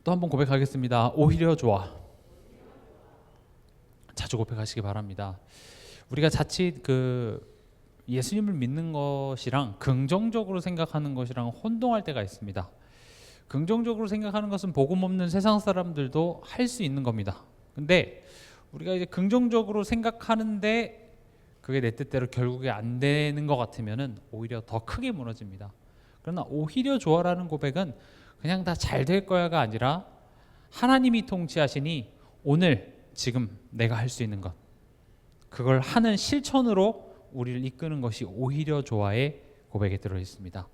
또 한 번 고백하겠습니다. 오히려 좋아. 자주 고백하시기 바랍니다. 우리가 자칫 예수님을 믿는 것이랑 긍정적으로 생각하는 것이랑 혼동할 때가 있습니다. 긍정적으로 생각하는 것은 복음 없는 세상 사람들도 할 수 있는 겁니다. 근데 우리가 이제 긍정적으로 생각하는데 그게 내 뜻대로 결국에 안 되는 것 같으면은 오히려 더 크게 무너집니다. 그러나 오히려 좋아라는 고백은 그냥 다 잘 될 거야가 아니라 하나님이 통치하시니 오늘 지금 내가 할 수 있는 것, 그걸 하는 실천으로 우리를 이끄는 것이 오히려 좋아의 고백에 들어 있습니다.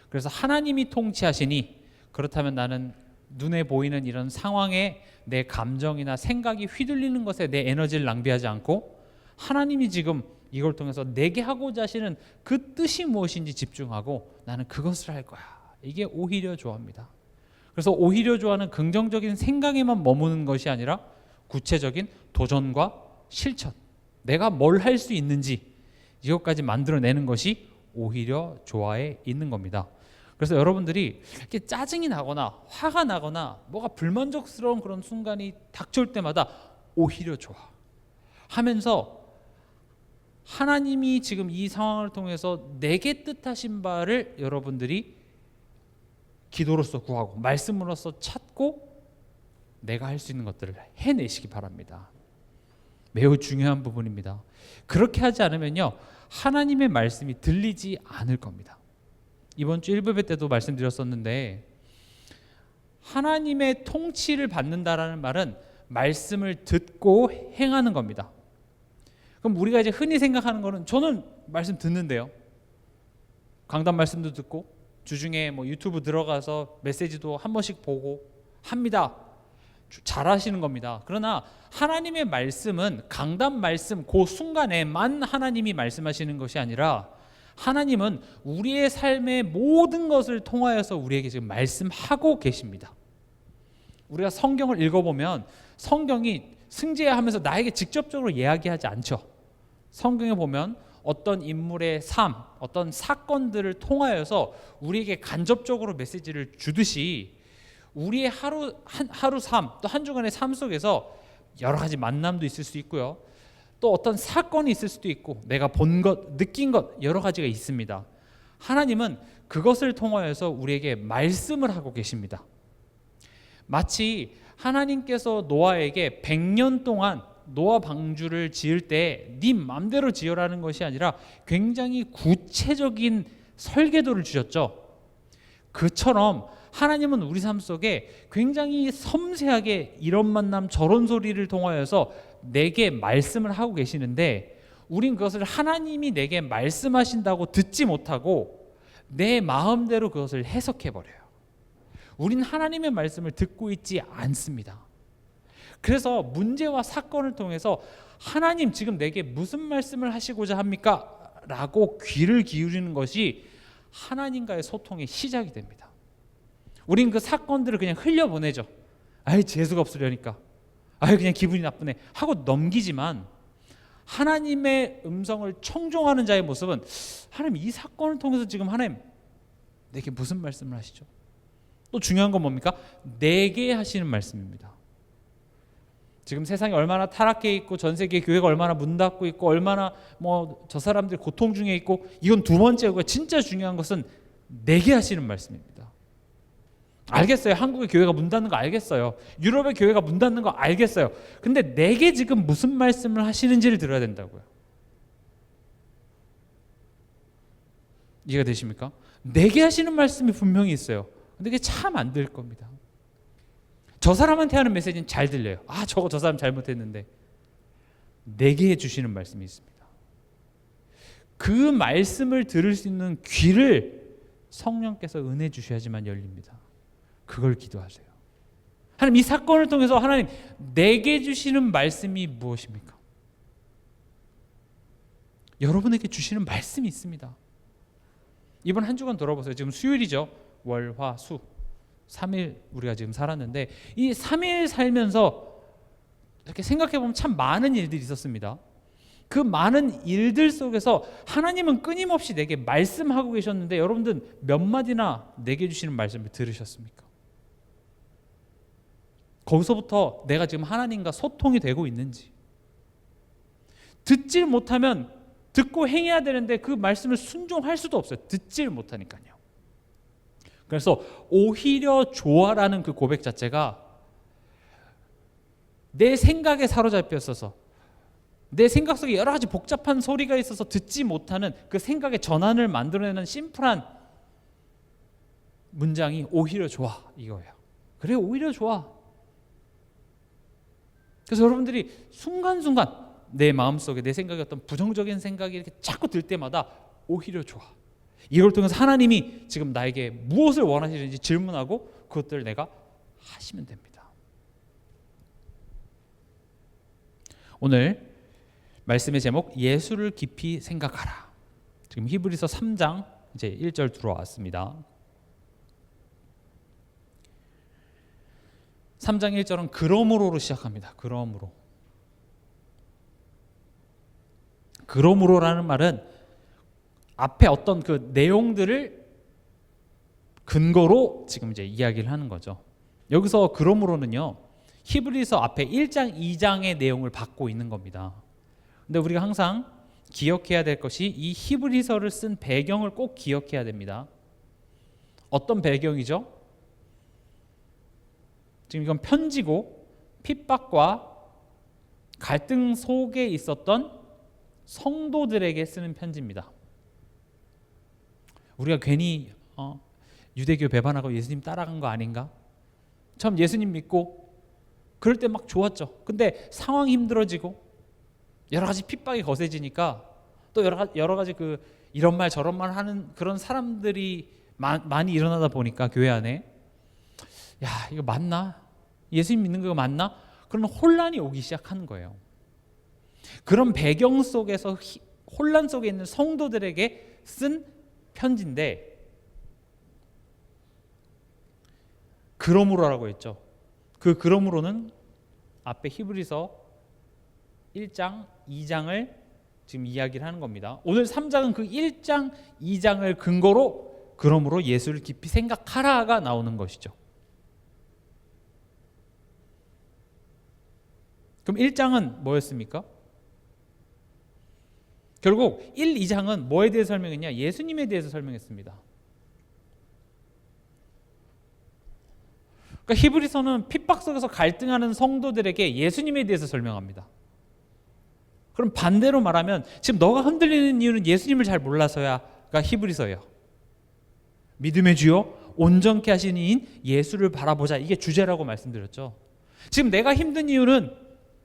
그래서 하나님이 통치하시니, 그렇다면 나는 눈에 보이는 이런 상황에 내 감정이나 생각이 휘둘리는 것에 내 에너지를 낭비하지 않고 하나님이 지금 이걸 통해서 내게 하고자 하시는 그 뜻이 무엇인지 집중하고 나는 그것을 할 거야. 이게 오히려 좋아입니다. 그래서 오히려 좋아는 긍정적인 생각에만 머무는 것이 아니라 구체적인 도전과 실천, 내가 뭘 할 수 있는지 이것까지 만들어내는 것이 오히려 좋아에 있는 겁니다. 그래서 여러분들이 이렇게 짜증이 나거나 화가 나거나 뭐가 불만족스러운 그런 순간이 닥쳐올 때마다 오히려 좋아 하면서 하나님이 지금 이 상황을 통해서 내게 뜻하신 바를 여러분들이 기도로서 구하고 말씀으로서 찾고 내가 할 수 있는 것들을 해내시기 바랍니다. 매우 중요한 부분입니다. 그렇게 하지 않으면요, 하나님의 말씀이 들리지 않을 겁니다. 이번 주 1부배 때도 말씀드렸었는데, 하나님의 통치를 받는다라는 말은 말씀을 듣고 행하는 겁니다. 그럼 우리가 이제 흔히 생각하는 거는, 저는 말씀 듣는데요, 강단 말씀도 듣고 주중에 뭐 유튜브 들어가서 메시지도 한 번씩 보고 합니다. 잘하시는 겁니다. 그러나 하나님의 말씀은 강단 말씀 그 순간에만 하나님이 말씀하시는 것이 아니라 하나님은 우리의 삶의 모든 것을 통하여서 우리에게 지금 말씀하고 계십니다. 우리가 성경을 읽어보면 성경이 승재하면서 나에게 직접적으로 이야기하지 않죠. 성경에 보면 어떤 인물의 삶, 어떤 사건들을 통하여서 우리에게 간접적으로 메시지를 주듯이 우리의 하루 삶, 또 한 주간의 삶 속에서 여러 가지 만남도 있을 수 있고요, 또 어떤 사건이 있을 수도 있고 내가 본 것, 느낀 것 여러 가지가 있습니다. 하나님은 그것을 통하여서 우리에게 말씀을 하고 계십니다. 마치 하나님께서 노아에게 100년 동안 노아 방주를 지을 때 네 맘대로 지으라는 것이 아니라 굉장히 구체적인 설계도를 주셨죠. 그처럼 하나님은 우리 삶 속에 굉장히 섬세하게 이런 만남 저런 소리를 통하여서 내게 말씀을 하고 계시는데, 우린 그것을 하나님이 내게 말씀하신다고 듣지 못하고 내 마음대로 그것을 해석해버려요. 우린 하나님의 말씀을 듣고 있지 않습니다. 그래서 문제와 사건을 통해서 하나님 지금 내게 무슨 말씀을 하시고자 합니까? 라고 귀를 기울이는 것이 하나님과의 소통의 시작이 됩니다. 우린 그 사건들을 그냥 흘려보내죠. 아이, 재수가 없으려니까, 아이, 그냥 기분이 나쁘네 하고 넘기지만, 하나님의 음성을 청종하는 자의 모습은 하나님 이 사건을 통해서 지금 하나님 내게 무슨 말씀을 하시죠? 또 중요한 건 뭡니까? 내게 하시는 말씀입니다. 지금 세상이 얼마나 타락해 있고 전 세계 교회가 얼마나 문 닫고 있고 얼마나 저 사람들 고통 중에 있고, 이건 두 번째고 진짜 중요한 것은 내게 하시는 말씀입니다. 알겠어요. 한국의 교회가 문 닫는 거 알겠어요. 유럽의 교회가 문 닫는 거 알겠어요. 근데 내게 지금 무슨 말씀을 하시는지를 들어야 된다고요. 이해가 되십니까? 내게 하시는 말씀이 분명히 있어요. 근데 그게 참 안 될 겁니다. 저 사람한테 하는 메시지는 잘 들려요. 저 사람 잘못했는데, 내게 해주시는 말씀이 있습니다. 그 말씀을 들을 수 있는 귀를 성령께서 은혜 주셔야지만 열립니다. 그걸 기도하세요. 하나님, 이 사건을 통해서 하나님 내게 주시는 말씀이 무엇입니까? 여러분에게 주시는 말씀이 있습니다. 이번 한 주간 돌아보세요. 지금 수요일이죠. 월, 화, 수 3일 우리가 지금 살았는데, 이 3일 살면서 이렇게 생각해보면 참 많은 일들이 있었습니다. 그 많은 일들 속에서 하나님은 끊임없이 내게 말씀하고 계셨는데, 여러분들 몇 마디나 내게 주시는 말씀을 들으셨습니까? 거기서부터 내가 지금 하나님과 소통이 되고 있는지. 듣질 못하면 듣고 행해야 되는데 그 말씀을 순종할 수도 없어요. 듣질 못하니까요. 그래서 오히려 좋아라는 그 고백 자체가 내 생각에 사로잡혀 있어서 내 생각 속에 여러 가지 복잡한 소리가 있어서 듣지 못하는 그 생각의 전환을 만들어내는 심플한 문장이 오히려 좋아 이거예요. 그래 오히려 좋아. 그래서 여러분들이 순간순간 내 마음속에 내 생각에 어떤 부정적인 생각이 이렇게 자꾸 들 때마다 오히려 좋아. 이걸 통해서 하나님이 지금 나에게 무엇을 원하시는지 질문하고 그것들을 내가 하시면 됩니다. 오늘 말씀의 제목 예수를 깊이 생각하라. 지금 히브리서 3장 이제 1절 들어왔습니다. 3장 1절은 그러므로로 시작합니다. 그러므로라는 말은 앞에 어떤 그 내용들을 근거로 지금 이제 이야기를 하는 거죠. 여기서 그러므로는요, 히브리서 앞에 1장, 2장의 내용을 받고 있는 겁니다. 근데 우리가 항상 기억해야 될 것이 이 히브리서를 쓴 배경을 꼭 기억해야 됩니다. 어떤 배경이죠? 지금 이건 편지고 핍박과 갈등 속에 있었던 성도들에게 쓰는 편지입니다. 우리가 괜히 유대교 배반하고 예수님 따라간 거 아닌가? 처음 예수님 믿고 그럴 때 막 좋았죠. 근데 상황이 힘들어지고 여러 가지 핍박이 거세지니까 또 여러 가지 그 이런 말 저런 말 하는 그런 사람들이 많이 일어나다 보니까 교회 안에 야 이거 맞나? 예수님 믿는 거 맞나? 그런 혼란이 오기 시작하는 거예요. 그런 배경 속에서 혼란 속에 있는 성도들에게 쓴 편지인데 그러므로라고 했죠. 그 그러므로는 앞에 히브리서 1장, 2장을 지금 이야기를 하는 겁니다. 오늘 3장은 그 1장, 2장을 근거로 그러므로 예수를 깊이 생각하라가 나오는 것이죠. 그럼 1장은 뭐였습니까? 결국 1, 2장은 뭐에 대해 설명했냐? 예수님에 대해서 설명했습니다. 그러니까 히브리서는 핍박 속에서 갈등하는 성도들에게 예수님에 대해서 설명합니다. 그럼 반대로 말하면 지금 너가 흔들리는 이유는 예수님을 잘 몰라서야가 히브리서예요. 믿음의 주요 온전케 하시는 이인 예수를 바라보자. 이게 주제라고 말씀드렸죠. 지금 내가 힘든 이유는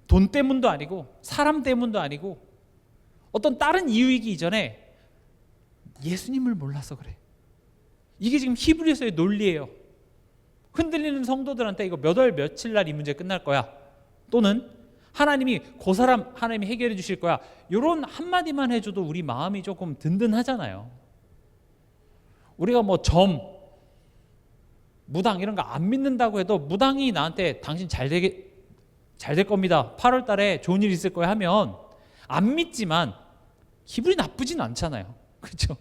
돈 때문도 아니고 사람 때문도 아니고 어떤 다른 이유이기 이전에 예수님을 몰라서 그래. 이게 지금 히브리서의 논리예요. 흔들리는 성도들한테 이거 몇 월 며칠 날 이 문제 끝날 거야. 또는 하나님이 그 사람 하나님이 해결해 주실 거야. 이런 한마디만 해줘도 우리 마음이 조금 든든하잖아요. 우리가 뭐 무당 이런 거 안 믿는다고 해도 무당이 나한테 당신 잘 될 겁니다. 8월 달에 좋은 일 있을 거야 하면 안 믿지만 기분이 나쁘진 않잖아요. 그렇죠?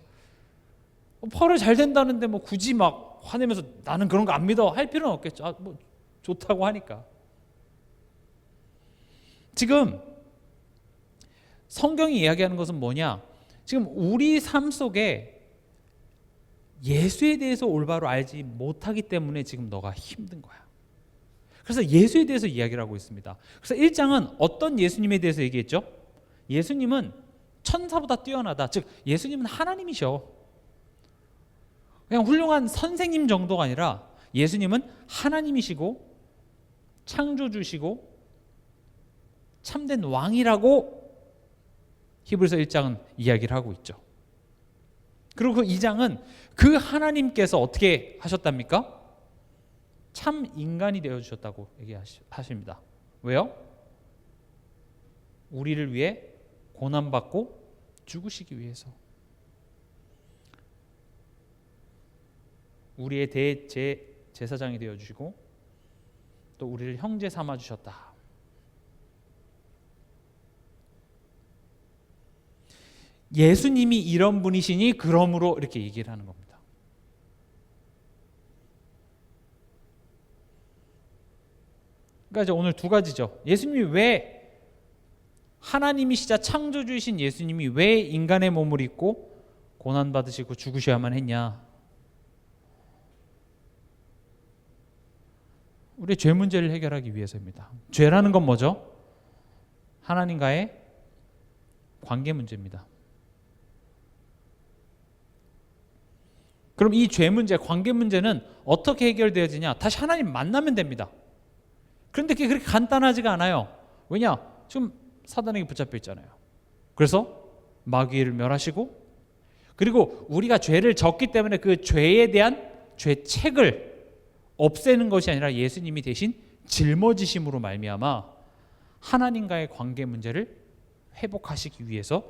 8월 잘 된다는데 뭐 굳이 막 화내면서 나는 그런 거 안 믿어 할 필요는 없겠죠. 뭐 좋다고 하니까. 지금 성경이 이야기하는 것은 뭐냐? 지금 우리 삶 속에 예수에 대해서 올바로 알지 못하기 때문에 지금 너가 힘든 거야. 그래서 예수에 대해서 이야기를 하고 있습니다. 그래서 1장은 어떤 예수님에 대해서 얘기했죠? 예수님은 천사보다 뛰어나다. 즉 예수님은 하나님이셔. 그냥 훌륭한 선생님 정도가 아니라 예수님은 하나님이시고 창조주시고 참된 왕이라고 히브리서 1장은 이야기를 하고 있죠. 그리고 그 2장은 그 하나님께서 어떻게 하셨답니까? 참 인간이 되어주셨다고 얘기하십니다. 왜요? 우리를 위해 고난받고 죽으시기 위해서. 우리의 대제사장이 되어주시고 또 우리를 형제 삼아주셨다. 예수님이 이런 분이시니 그러므로 이렇게 얘기를 하는 겁니다. 그러니까 이제 오늘 두 가지죠. 예수님이 왜 하나님이시자 창조주이신 예수님이 왜 인간의 몸을 입고 고난받으시고 죽으셔야만 했냐. 우리의 죄 문제를 해결하기 위해서입니다. 죄라는 건 뭐죠? 하나님과의 관계 문제입니다. 그럼 이 죄 문제, 관계 문제는 어떻게 해결되어지냐? 다시 하나님 만나면 됩니다. 그런데 그게 그렇게 간단하지가 않아요. 왜냐? 지금 사단에게 붙잡혀 있잖아요. 그래서 마귀를 멸하시고, 그리고 우리가 죄를 졌기 때문에 그 죄에 대한 죄책을 없애는 것이 아니라 예수님이 대신 짊어지심으로 말미암아 하나님과의 관계 문제를 회복하시기 위해서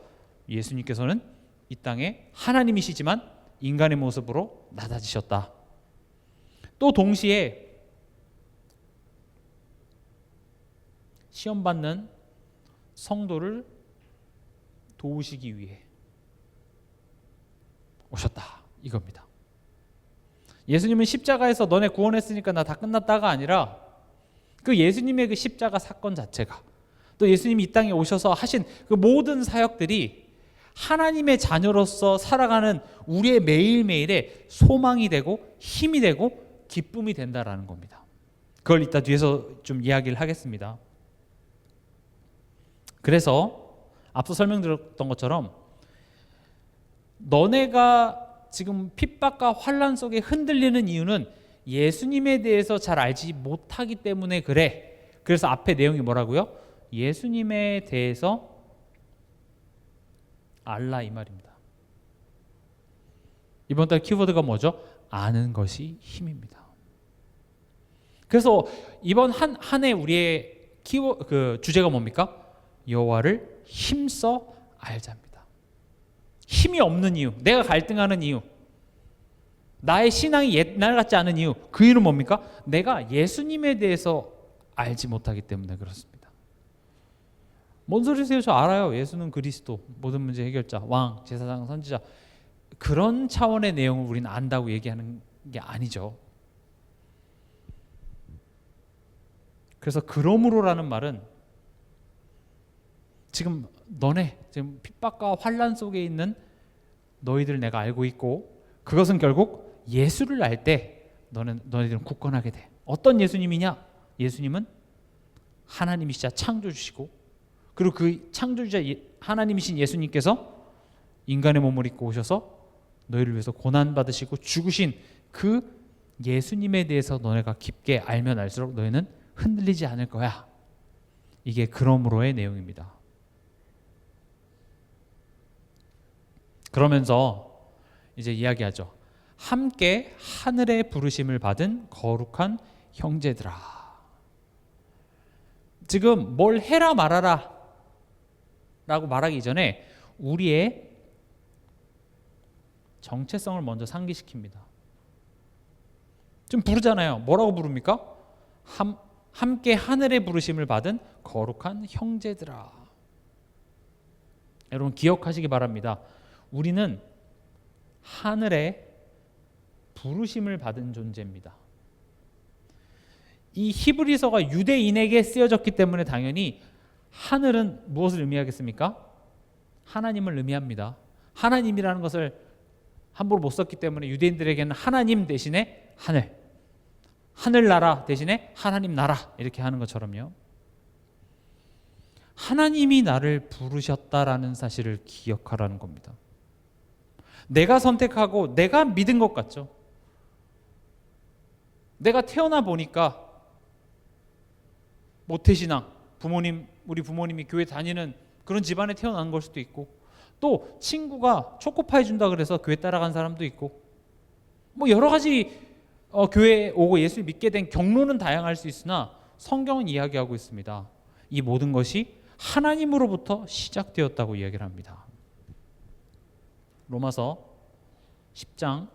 예수님께서는 이 땅에 하나님이시지만 인간의 모습으로 나타지셨다. 또 동시에 시험받는 성도를 도우시기 위해 오셨다, 이겁니다. 예수님은 십자가에서 너네 구원했으니까 나 다 끝났다가 아니라 그 예수님의 그 십자가 사건 자체가, 또 예수님이 이 땅에 오셔서 하신 그 모든 사역들이 하나님의 자녀로서 살아가는 우리의 매일매일의 소망이 되고 힘이 되고 기쁨이 된다라는 겁니다. 그걸 이따 뒤에서 좀 이야기를 하겠습니다. 그래서 앞서 설명드렸던 것처럼 너네가 지금 핍박과 환난 속에 흔들리는 이유는 예수님에 대해서 잘 알지 못하기 때문에 그래. 그래서 앞에 내용이 뭐라고요? 예수님에 대해서 알라, 이 말입니다. 이번 달 키워드가 뭐죠? 아는 것이 힘입니다. 그래서 이번 한 해 우리의 주제가 뭡니까? 여호와를 힘써 알자입니다. 힘이 없는 이유, 내가 갈등하는 이유, 나의 신앙이 옛날 같지 않은 이유, 그 이유는 뭡니까? 내가 예수님에 대해서 알지 못하기 때문에 그렇습니다. 뭔 소리세요? 저 알아요. 예수는 그리스도, 모든 문제 해결자, 왕, 제사장, 선지자. 그런 차원의 내용을 우리는 안다고 얘기하는 게 아니죠. 그래서 그러므로라는 말은 지금 너네 지금 핍박과 환난 속에 있는 너희들 내가 알고 있고, 그것은 결국 예수를 알 때 너희들은 굳건하게 돼. 어떤 예수님이냐? 예수님은 하나님이시자 창조주시고, 그리고 그 창조주자 하나님이신 예수님께서 인간의 몸을 입고 오셔서 너희를 위해서 고난받으시고 죽으신 그 예수님에 대해서 너네가 깊게 알면 알수록 너희는 흔들리지 않을 거야. 이게 그러므로의 내용입니다. 그러면서 이제 이야기하죠. 함께 하늘의 부르심을 받은 거룩한 형제들아. 지금 뭘 해라 말아라 라고 말하기 이전에 우리의 정체성을 먼저 상기시킵니다. 좀 부르잖아요. 뭐라고 부릅니까? 함께 하늘의 부르심을 받은 거룩한 형제들아. 여러분 기억하시기 바랍니다. 우리는 하늘의 부르심을 받은 존재입니다. 이 히브리서가 유대인에게 쓰여졌기 때문에 당연히 하늘은 무엇을 의미하겠습니까? 하나님을 의미합니다. 하나님이라는 것을 함부로 못 썼기 때문에 유대인들에게는 하나님 대신에 하늘나라 대신에 하나님 나라 이렇게 하는 것처럼요. 하나님이 나를 부르셨다라는 사실을 기억하라는 겁니다. 내가 선택하고 내가 믿은 것 같죠. 내가 태어나 보니까 모태신앙, 우리 부모님이 교회 다니는 그런 집안에 태어난 걸 수도 있고, 또 친구가 초코파이 준다 그래서 교회 따라간 사람도 있고, 뭐 여러 가지 교회에 오고 예수를 믿게 된 경로는 다양할 수 있으나 성경은 이야기하고 있습니다. 이 모든 것이 하나님으로부터 시작되었다고 이야기를 합니다. 로마서 10장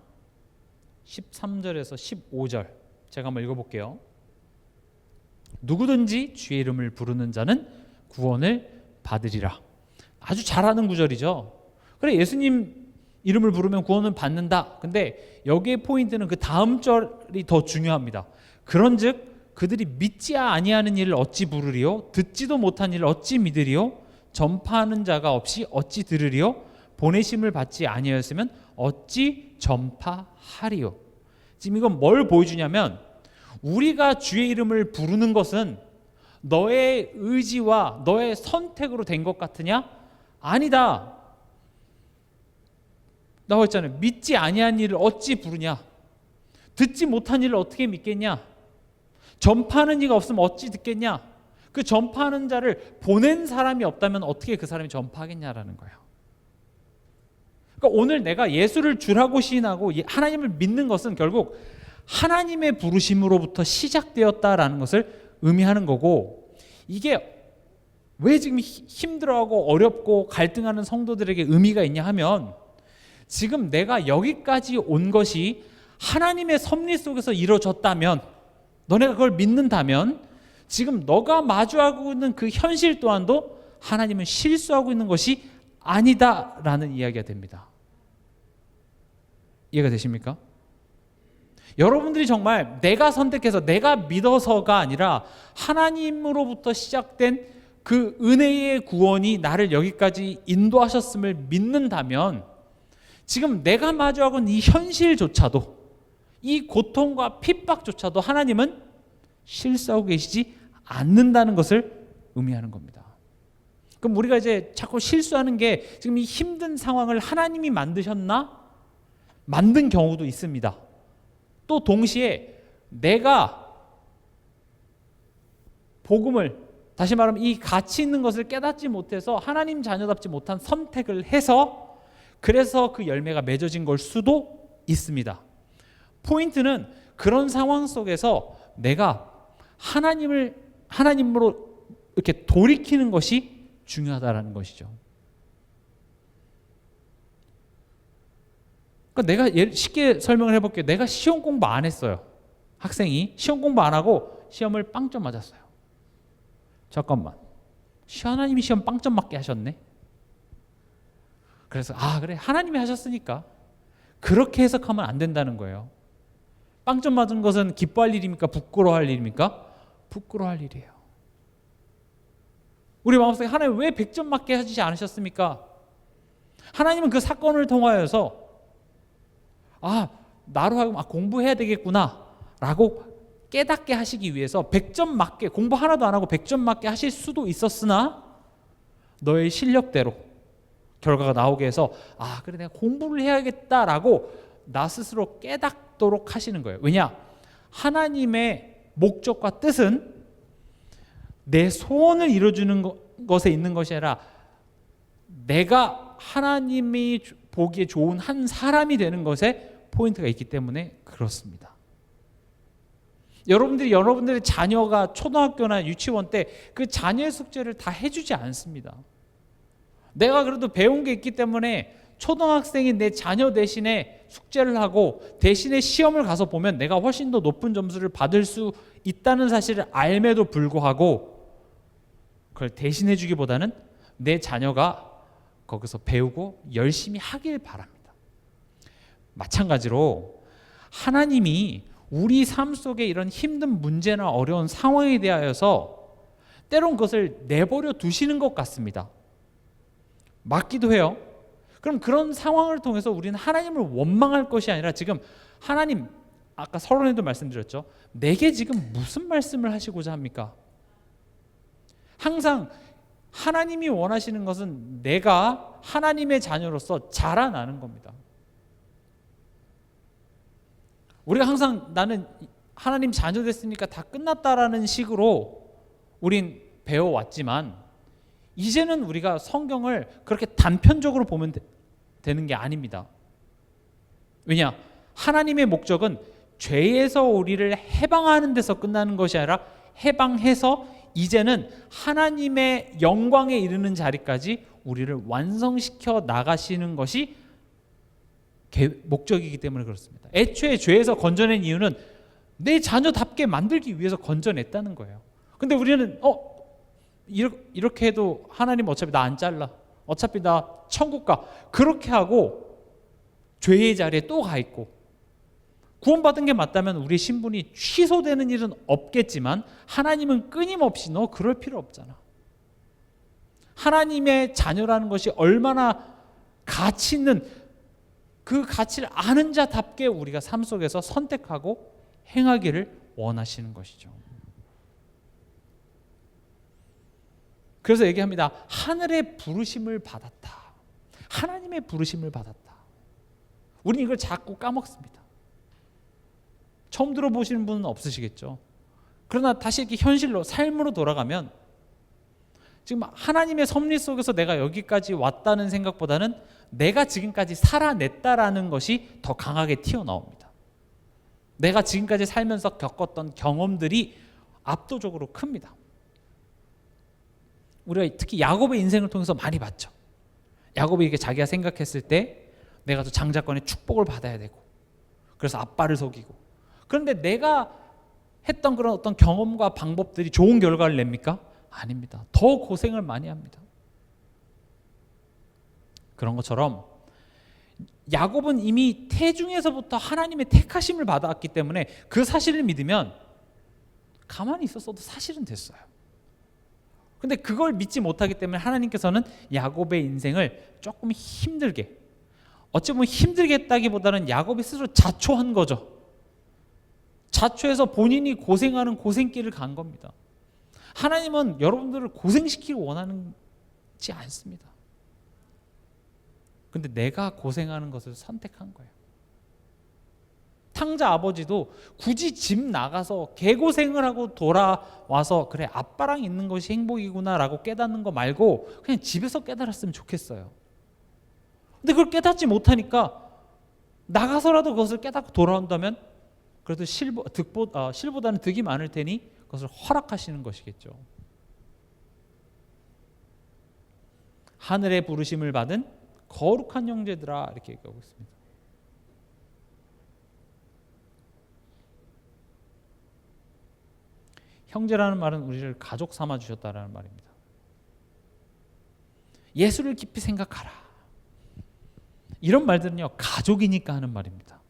13절에서 15절 제가 한번 읽어볼게요. 누구든지 주의 이름을 부르는 자는 구원을 받으리라. 아주 잘 아는 구절이죠. 그래, 예수님 이름을 부르면 구원을 받는다. 근데 여기에 포인트는 그 다음 절이 더 중요합니다. 그런즉 그들이 믿지 아니하는 일을 어찌 부르리요? 듣지도 못한 일을 어찌 믿으리요? 전파하는 자가 없이 어찌 들으리요? 보내심을 받지 아니하였으면 어찌 전파하리요? 지금 이건 뭘 보여주냐면 우리가 주의 이름을 부르는 것은 너의 의지와 너의 선택으로 된 것 같으냐? 아니다. 나와 있잖아요. 믿지 아니한 일을 어찌 부르냐? 듣지 못한 일을 어떻게 믿겠냐? 전파하는 이가 없으면 어찌 듣겠냐? 그 전파하는 자를 보낸 사람이 없다면 어떻게 그 사람이 전파하겠냐라는 거예요. 그러니까 오늘 내가 예수를 주라고 시인하고 하나님을 믿는 것은 결국 하나님의 부르심으로부터 시작되었다라는 것을 의미하는 거고, 이게 왜 지금 힘들어하고 어렵고 갈등하는 성도들에게 의미가 있냐 하면, 지금 내가 여기까지 온 것이 하나님의 섭리 속에서 이루어졌다면, 너네가 그걸 믿는다면 지금 너가 마주하고 있는 그 현실 또한도 하나님은 실수하고 있는 것이 아니다라는 이야기가 됩니다. 이해가 되십니까? 여러분들이 정말 내가 선택해서 내가 믿어서가 아니라 하나님으로부터 시작된 그 은혜의 구원이 나를 여기까지 인도하셨음을 믿는다면, 지금 내가 마주하고 있는 이 현실조차도, 이 고통과 핍박조차도 하나님은 실수하고 계시지 않는다는 것을 의미하는 겁니다. 그럼 우리가 이제 자꾸 실수하는 게, 지금 이 힘든 상황을 하나님이 만드셨나? 만든 경우도 있습니다. 또 동시에 내가 복음을, 다시 말하면 이 가치 있는 것을 깨닫지 못해서 하나님 자녀답지 못한 선택을 해서 그래서 그 열매가 맺어진 걸 수도 있습니다. 포인트는 그런 상황 속에서 내가 하나님으로 이렇게 돌이키는 것이 중요하다라는 것이죠. 그러니까 내가 쉽게 설명을 해볼게요. 내가 시험 공부 안 했어요. 학생이 시험 공부 안 하고 시험을 빵점 맞았어요. 잠깐만, 하나님이 시험 빵점 맞게 하셨네. 그래서 그래, 하나님이 하셨으니까 그렇게 해석하면 안 된다는 거예요. 빵점 맞은 것은 기뻐할 일입니까? 부끄러워할 일입니까? 부끄러워할 일이에요. 우리 마음속에 하나님 왜 100점 맞게 하지 않으셨습니까? 하나님은 그 사건을 통하여서 나로 하여금 공부해야 되겠구나 라고 깨닫게 하시기 위해서 100점 맞게, 공부 하나도 안 하고 100점 맞게 하실 수도 있었으나 너의 실력대로 결과가 나오게 해서 그래, 내가 공부를 해야겠다라고 나 스스로 깨닫도록 하시는 거예요. 왜냐? 하나님의 목적과 뜻은 내 소원을 이루어주는 것에 있는 것이 아니라 내가 하나님이 보기에 좋은 한 사람이 되는 것에 포인트가 있기 때문에 그렇습니다. 여러분들의 자녀가 초등학교나 유치원 때 그 자녀의 숙제를 다 해주지 않습니다. 내가 그래도 배운 게 있기 때문에 초등학생이 내 자녀 대신에 숙제를 하고 대신에 시험을 가서 보면 내가 훨씬 더 높은 점수를 받을 수 있다는 사실을 알매도 불구하고 그걸 대신해 주기보다는 내 자녀가 거기서 배우고 열심히 하길 바랍니다. 마찬가지로 하나님이 우리 삶 속에 이런 힘든 문제나 어려운 상황에 대하여서 때론 그것을 내버려 두시는 것 같습니다. 맞기도 해요. 그럼 그런 상황을 통해서 우리는 하나님을 원망할 것이 아니라, 지금 하나님, 아까 서론에도 말씀드렸죠, 내게 지금 무슨 말씀을 하시고자 합니까? 항상 하나님이 원하시는 것은 내가 하나님의 자녀로서 자라나는 겁니다. 우리가 항상 나는 하나님 자녀 됐으니까 다 끝났다라는 식으로 우린 배워왔지만, 이제는 우리가 성경을 그렇게 단편적으로 보면 되는 게 아닙니다. 왜냐? 하나님의 목적은 죄에서 우리를 해방하는 데서 끝나는 것이 아니라 해방해서 이제는 하나님의 영광에 이르는 자리까지 우리를 완성시켜 나가시는 것이 목적이기 때문에 그렇습니다. 애초에 죄에서 건져낸 이유는 내 자녀답게 만들기 위해서 건져냈다는 거예요. 근데 우리는 이렇게 해도 하나님 어차피 나 안 잘라, 어차피 나 천국 가, 그렇게 하고 죄의 자리에 또 가 있고 구원받은 게 맞다면 우리의 신분이 취소되는 일은 없겠지만 하나님은 끊임없이 너 그럴 필요 없잖아. 하나님의 자녀라는 것이 얼마나 가치 있는 그 가치를 아는 자답게 우리가 삶 속에서 선택하고 행하기를 원하시는 것이죠. 그래서 얘기합니다. 하늘의 부르심을 받았다. 하나님의 부르심을 받았다. 우리는 이걸 자꾸 까먹습니다. 처음 들어보시는 분은 없으시겠죠. 그러나 다시 이렇게 현실로 삶으로 돌아가면 지금 하나님의 섭리 속에서 내가 여기까지 왔다는 생각보다는 내가 지금까지 살아냈다라는 것이 더 강하게 튀어나옵니다. 내가 지금까지 살면서 겪었던 경험들이 압도적으로 큽니다. 우리가 특히 야곱의 인생을 통해서 많이 봤죠. 야곱이 이렇게 자기가 생각했을 때 내가 또 장자권의 축복을 받아야 되고 그래서 아빠를 속이고, 그런데 내가 했던 그런 어떤 경험과 방법들이 좋은 결과를 냅니까? 아닙니다. 더 고생을 많이 합니다. 그런 것처럼 야곱은 이미 태중에서부터 하나님의 택하심을 받았기 때문에 그 사실을 믿으면 가만히 있었어도 사실은 됐어요. 근데 그걸 믿지 못하기 때문에 하나님께서는 야곱의 인생을 조금 힘들게, 어찌 보면 힘들게 했다기보다는 야곱이 스스로 자초한 거죠. 자초해서 본인이 고생하는 고생길을 간 겁니다. 하나님은 여러분들을 고생시키기 원하지 않습니다. 근데 내가 고생하는 것을 선택한 거예요. 탕자 아버지도 굳이 집 나가서 개고생을 하고 돌아와서 그래 아빠랑 있는 것이 행복이구나 라고 깨닫는 거 말고 그냥 집에서 깨달았으면 좋겠어요. 근데 그걸 깨닫지 못하니까 나가서라도 그것을 깨닫고 돌아온다면 그래도 실보다는 득이 많을 테니 그것을 허락하시는 것이겠죠. 하늘의 부르심을 받은 거룩한 형제들아 이렇게 얘기하고 있습니다. 형제라는 말은 우리를 가족 삼아 주셨다라는 말입니다. 예수를 깊이 생각하라. 이런 말들은요 가족이니까 하는 말입니다.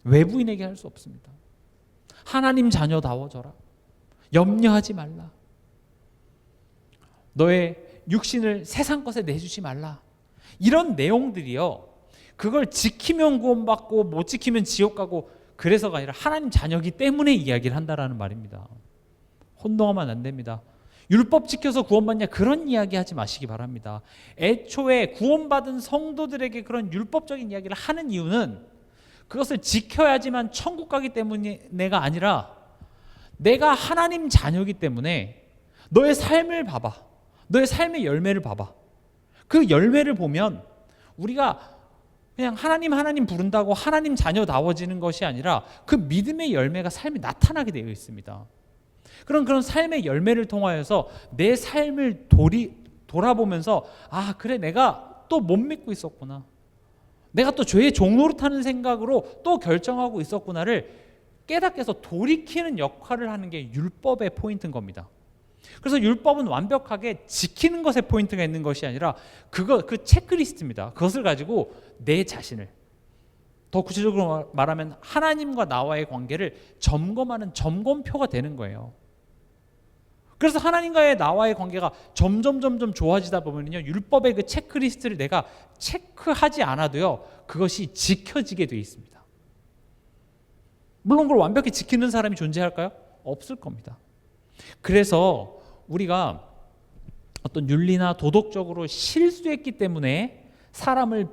외부인에게 할 수 없습니다. 하나님 자녀다워져라. 염려하지 말라. 너의 육신을 세상 것에 내주지 말라. 이런 내용들이요 그걸 지키면 구원받고 못 지키면 지옥 가고 그래서가 아니라 하나님 자녀이기 때문에 이야기를 한다라는 말입니다. 혼동하면 안 됩니다. 율법 지켜서 구원받냐 그런 이야기 하지 마시기 바랍니다. 애초에 구원받은 성도들에게 그런 율법적인 이야기를 하는 이유는 그것을 지켜야지만 천국 가기 때문에가 아니라 내가 하나님 자녀이기 때문에 너의 삶을 봐봐. 너의 삶의 열매를 봐봐. 그 열매를 보면 우리가 그냥 하나님 부른다고 하나님 자녀다워지는 것이 아니라 그 믿음의 열매가 삶에 나타나게 되어 있습니다. 그런 삶의 열매를 통하여서 내 삶을 돌아보면서 아 그래 내가 또 못 믿고 있었구나. 내가 또 죄의 종노릇하는 생각으로 또 결정하고 있었구나를 깨닫게 해서 돌이키는 역할을 하는 게 율법의 포인트인 겁니다. 그래서 율법은 완벽하게 지키는 것에 포인트가 있는 것이 아니라 그 체크리스트입니다. 그것을 가지고 내 자신을 더 구체적으로 말하면 하나님과 나와의 관계를 점검하는 점검표가 되는 거예요. 그래서 하나님과의 나와의 관계가 점점 좋아지다 보면요 율법의 그 체크리스트를 내가 체크하지 않아도요 그것이 지켜지게 되어 있습니다. 물론 그걸 완벽히 지키는 사람이 존재할까요? 없을 겁니다. 그래서 우리가 어떤 윤리나 도덕적으로 실수했기 때문에 사람을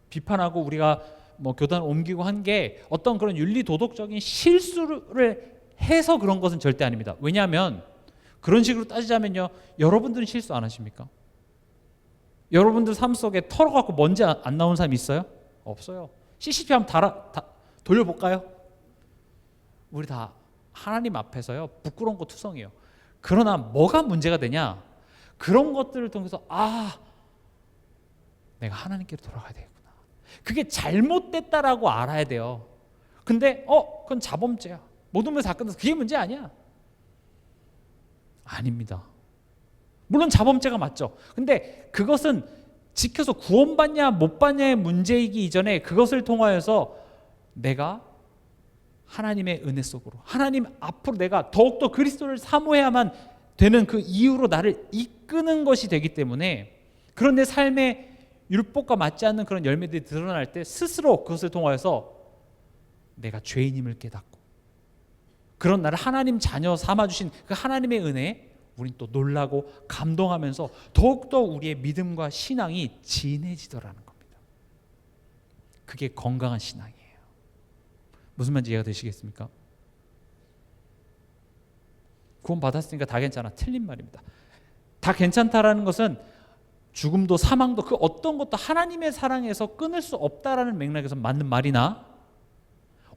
비판하고 우리가 뭐 교단을 옮기고 한 게 어떤 그런 윤리 도덕적인 실수를 해서 그런 것은 절대 아닙니다. 왜냐하면 그런 식으로 따지자면요 여러분들은 실수 안 하십니까? 여러분들 삶 속에 털어갖고 먼지 안 나온 사람 있어요? 없어요. CCTV 한번 돌려볼까요? 우리 다 하나님 앞에서요 부끄러운 거 투성이에요. 그러나 뭐가 문제가 되냐? 그런 것들을 통해서 아 내가 하나님께로 돌아가야 되겠구나. 그게 잘못됐다라고 알아야 돼요. 근데 그건 자범죄야. 모든 걸 다 끝나서 그게 문제 아니야. 아닙니다. 물론 자범죄가 맞죠. 근데 그것은 지켜서 구원받냐 못 받냐의 문제이기 이전에 그것을 통하여서 내가 하나님의 은혜 속으로, 하나님 앞으로 내가 더욱더 그리스도를 사모해야만 되는 그 이유로 나를 이끄는 것이 되기 때문에, 그런 내 삶의 율법과 맞지 않는 그런 열매들이 드러날 때 스스로 그것을 통하여서 내가 죄인임을 깨닫고, 그런 나를 하나님 자녀 삼아주신 그 하나님의 은혜에 우린 또 놀라고 감동하면서 더욱더 우리의 믿음과 신앙이 진해지더라는 겁니다. 그게 건강한 신앙이에요. 무슨 말인지 이해가 되시겠습니까? 구원 받았으니까 다 괜찮아, 틀린 말입니다. 다 괜찮다라는 것은 죽음도 사망도 그 어떤 것도 하나님의 사랑에서 끊을 수 없다라는 맥락에서 맞는 말이나,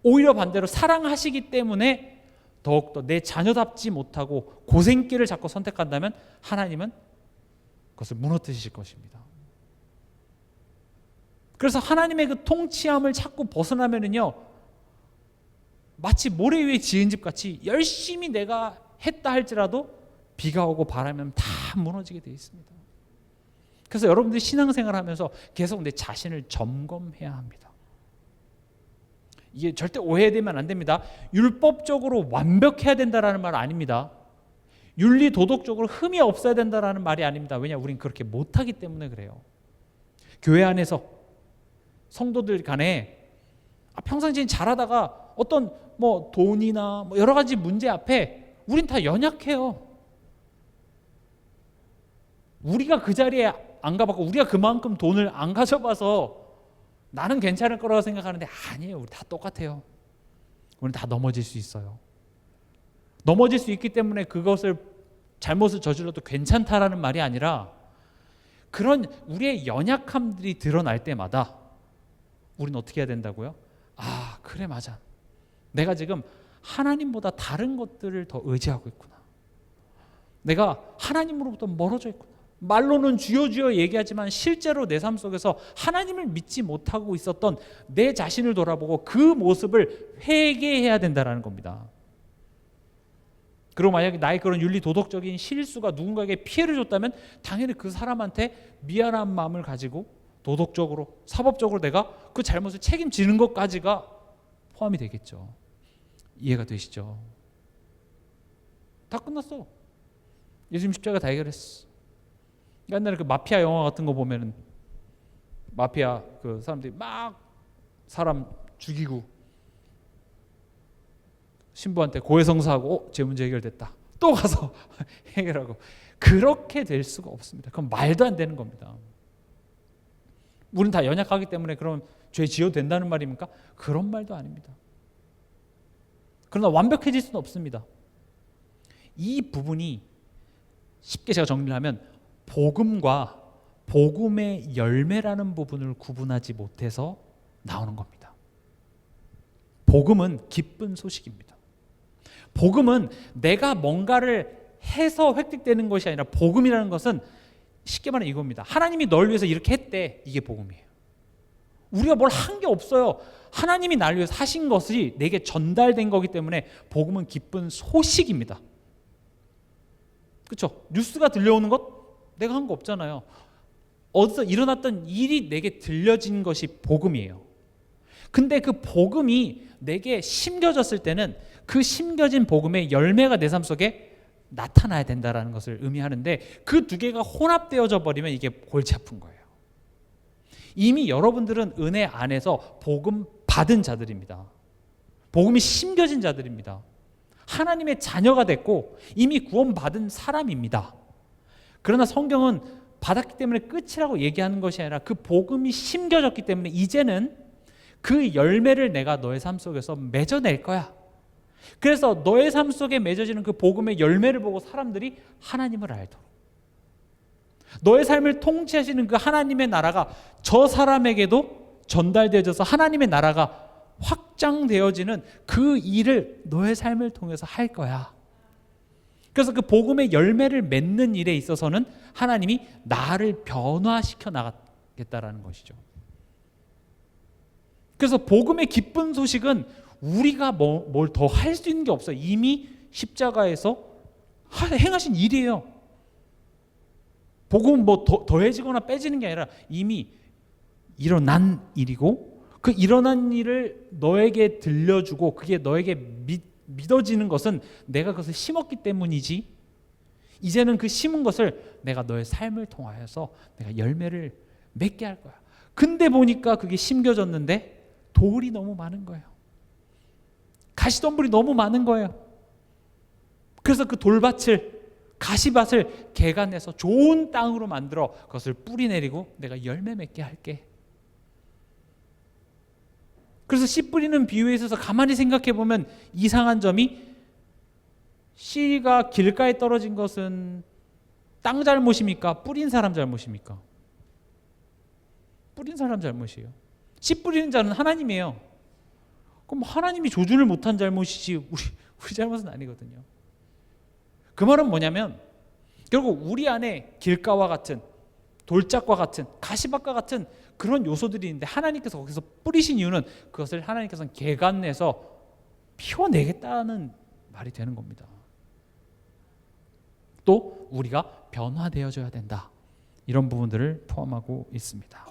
오히려 반대로 사랑하시기 때문에 더욱더 내 자녀답지 못하고 고생길을 자꾸 선택한다면 하나님은 그것을 무너뜨리실 것입니다. 그래서 하나님의 그 통치함을 자꾸 벗어나면은요, 마치 모래 위에 지은 집 같이 열심히 내가 했다 할지라도 비가 오고 바람이 오면 다 무너지게 되어 있습니다. 그래서 여러분들이 신앙생활을 하면서 계속 내 자신을 점검해야 합니다. 이게 절대 오해되면 안 됩니다. 율법적으로 완벽해야 된다라는 말 아닙니다. 윤리 도덕적으로 흠이 없어야 된다라는 말이 아닙니다. 왜냐, 우린 그렇게 못하기 때문에 그래요. 교회 안에서 성도들 간에 평상시에 잘하다가 어떤 돈이나 여러 가지 문제 앞에 우린 다 연약해요. 우리가 그 자리에 안 가봤고 우리가 그만큼 돈을 안 가져봐서 나는 괜찮을 거라고 생각하는데 아니에요. 우리 다 똑같아요. 우리는 다 넘어질 수 있어요. 넘어질 수 있기 때문에 그것을 잘못을 저질러도 괜찮다라는 말이 아니라, 그런 우리의 연약함들이 드러날 때마다 우리는 어떻게 해야 된다고요? 아, 그래, 맞아. 내가 지금 하나님보다 다른 것들을 더 의지하고 있구나. 내가 하나님으로부터 멀어져 있구나. 말로는 주여 주여 얘기하지만 실제로 내 삶 속에서 하나님을 믿지 못하고 있었던 내 자신을 돌아보고 그 모습을 회개해야 된다는 겁니다. 그리고 만약에 나의 그런 윤리 도덕적인 실수가 누군가에게 피해를 줬다면 당연히 그 사람한테 미안한 마음을 가지고 도덕적으로, 사법적으로 내가 그 잘못을 책임지는 것까지가 포함이 되겠죠. 이해가 되시죠? 다 끝났어. 예수님 십자가 다 해결했어. 옛날에 그 마피아 영화 같은 거 보면은 마피아 그 사람들이 막 사람 죽이고 신부한테 고해성사하고 제 문제 해결됐다. 또 가서 해결하고, 그렇게 될 수가 없습니다. 그건 말도 안 되는 겁니다. 우리는 다 연약하기 때문에 그럼 죄 지어도 된다는 말입니까? 그런 말도 아닙니다. 그러나 완벽해질 수는 없습니다. 이 부분이 쉽게 제가 정리를 하면 복음과 복음의 열매라는 부분을 구분하지 못해서 나오는 겁니다. 복음은 기쁜 소식입니다. 복음은 내가 뭔가를 해서 획득되는 것이 아니라, 복음이라는 것은 쉽게 말하면 이겁니다. 하나님이 널 위해서 이렇게 했대. 이게 복음이에요. 우리가 뭘 한 게 없어요. 하나님이 나를 위해서 하신 것이 내게 전달된 거기 때문에 복음은 기쁜 소식입니다. 그렇죠? 뉴스가 들려오는 것 내가 한 거 없잖아요. 어디서 일어났던 일이 내게 들려진 것이 복음이에요. 근데 그 복음이 내게 심겨졌을 때는 그 심겨진 복음의 열매가 내 삶 속에 나타나야 된다는 것을 의미하는데, 그 두 개가 혼합되어져 버리면 이게 골치 아픈 거예요. 이미 여러분들은 은혜 안에서 복음 받은 자들입니다. 복음이 심겨진 자들입니다. 하나님의 자녀가 됐고 이미 구원받은 사람입니다. 그러나 성경은 받았기 때문에 끝이라고 얘기하는 것이 아니라, 그 복음이 심겨졌기 때문에 이제는 그 열매를 내가 너의 삶 속에서 맺어낼 거야. 그래서 너의 삶 속에 맺어지는 그 복음의 열매를 보고 사람들이 하나님을 알도록, 너의 삶을 통치하시는 그 하나님의 나라가 저 사람에게도 전달되어져서 하나님의 나라가 확장되어지는 그 일을 너의 삶을 통해서 할 거야. 그래서 그 복음의 열매를 맺는 일에 있어서는 하나님이 나를 변화시켜 나가겠다라는 것이죠. 그래서 복음의 기쁜 소식은 우리가 뭘 더 할 수 있는 게 없어요. 이미 십자가에서 행하신 일이에요. 복음은 뭐 더해지거나 빼지는 게 아니라 이미 일어난 일이고, 그 일어난 일을 너에게 들려주고 그게 너에게 믿어지는 것은 내가 그것을 심었기 때문이지, 이제는 그 심은 것을 내가 너의 삶을 통하여서 내가 열매를 맺게 할 거야. 근데 보니까 그게 심겨졌는데 돌이 너무 많은 거예요. 가시덤불이 너무 많은 거예요. 그래서 그 돌밭을, 가시밭을 개간해서 좋은 땅으로 만들어 그것을 뿌리내리고 내가 열매 맺게 할게. 그래서 씨 뿌리는 비유에 있어서 가만히 생각해 보면 이상한 점이, 씨가 길가에 떨어진 것은 땅 잘못입니까? 뿌린 사람 잘못입니까? 뿌린 사람 잘못이에요. 씨 뿌리는 자는 하나님이에요. 그럼 하나님이 조준을 못한 잘못이지 우리 잘못은 아니거든요. 그 말은 뭐냐면 결국 우리 안에 길가와 같은, 돌짝과 같은, 가시밭과 같은 그런 요소들이 있는데 하나님께서 거기서 뿌리신 이유는 그것을 하나님께서는 개간내서 피워내겠다는 말이 되는 겁니다. 또 우리가 변화되어져야 된다, 이런 부분들을 포함하고 있습니다.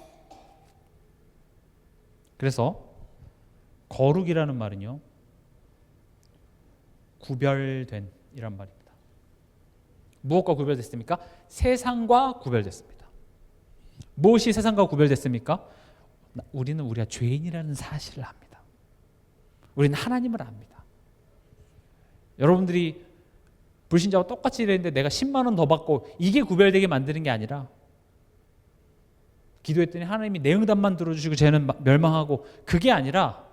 그래서 거룩이라는 말은요, 구별된 이란 말입니다. 무엇과 구별됐습니까? 세상과 구별됐습니다. 무엇이 세상과 구별됐습니까? 우리는 우리가 죄인이라는 사실을 압니다. 우리는 하나님을 압니다. 여러분들이 불신자와 똑같이 일했는데 내가 10만 원 더 받고 이게 구별되게 만드는 게 아니라, 기도했더니 하나님이 내 응답만 들어주시고 쟤는 멸망하고, 그게 아니라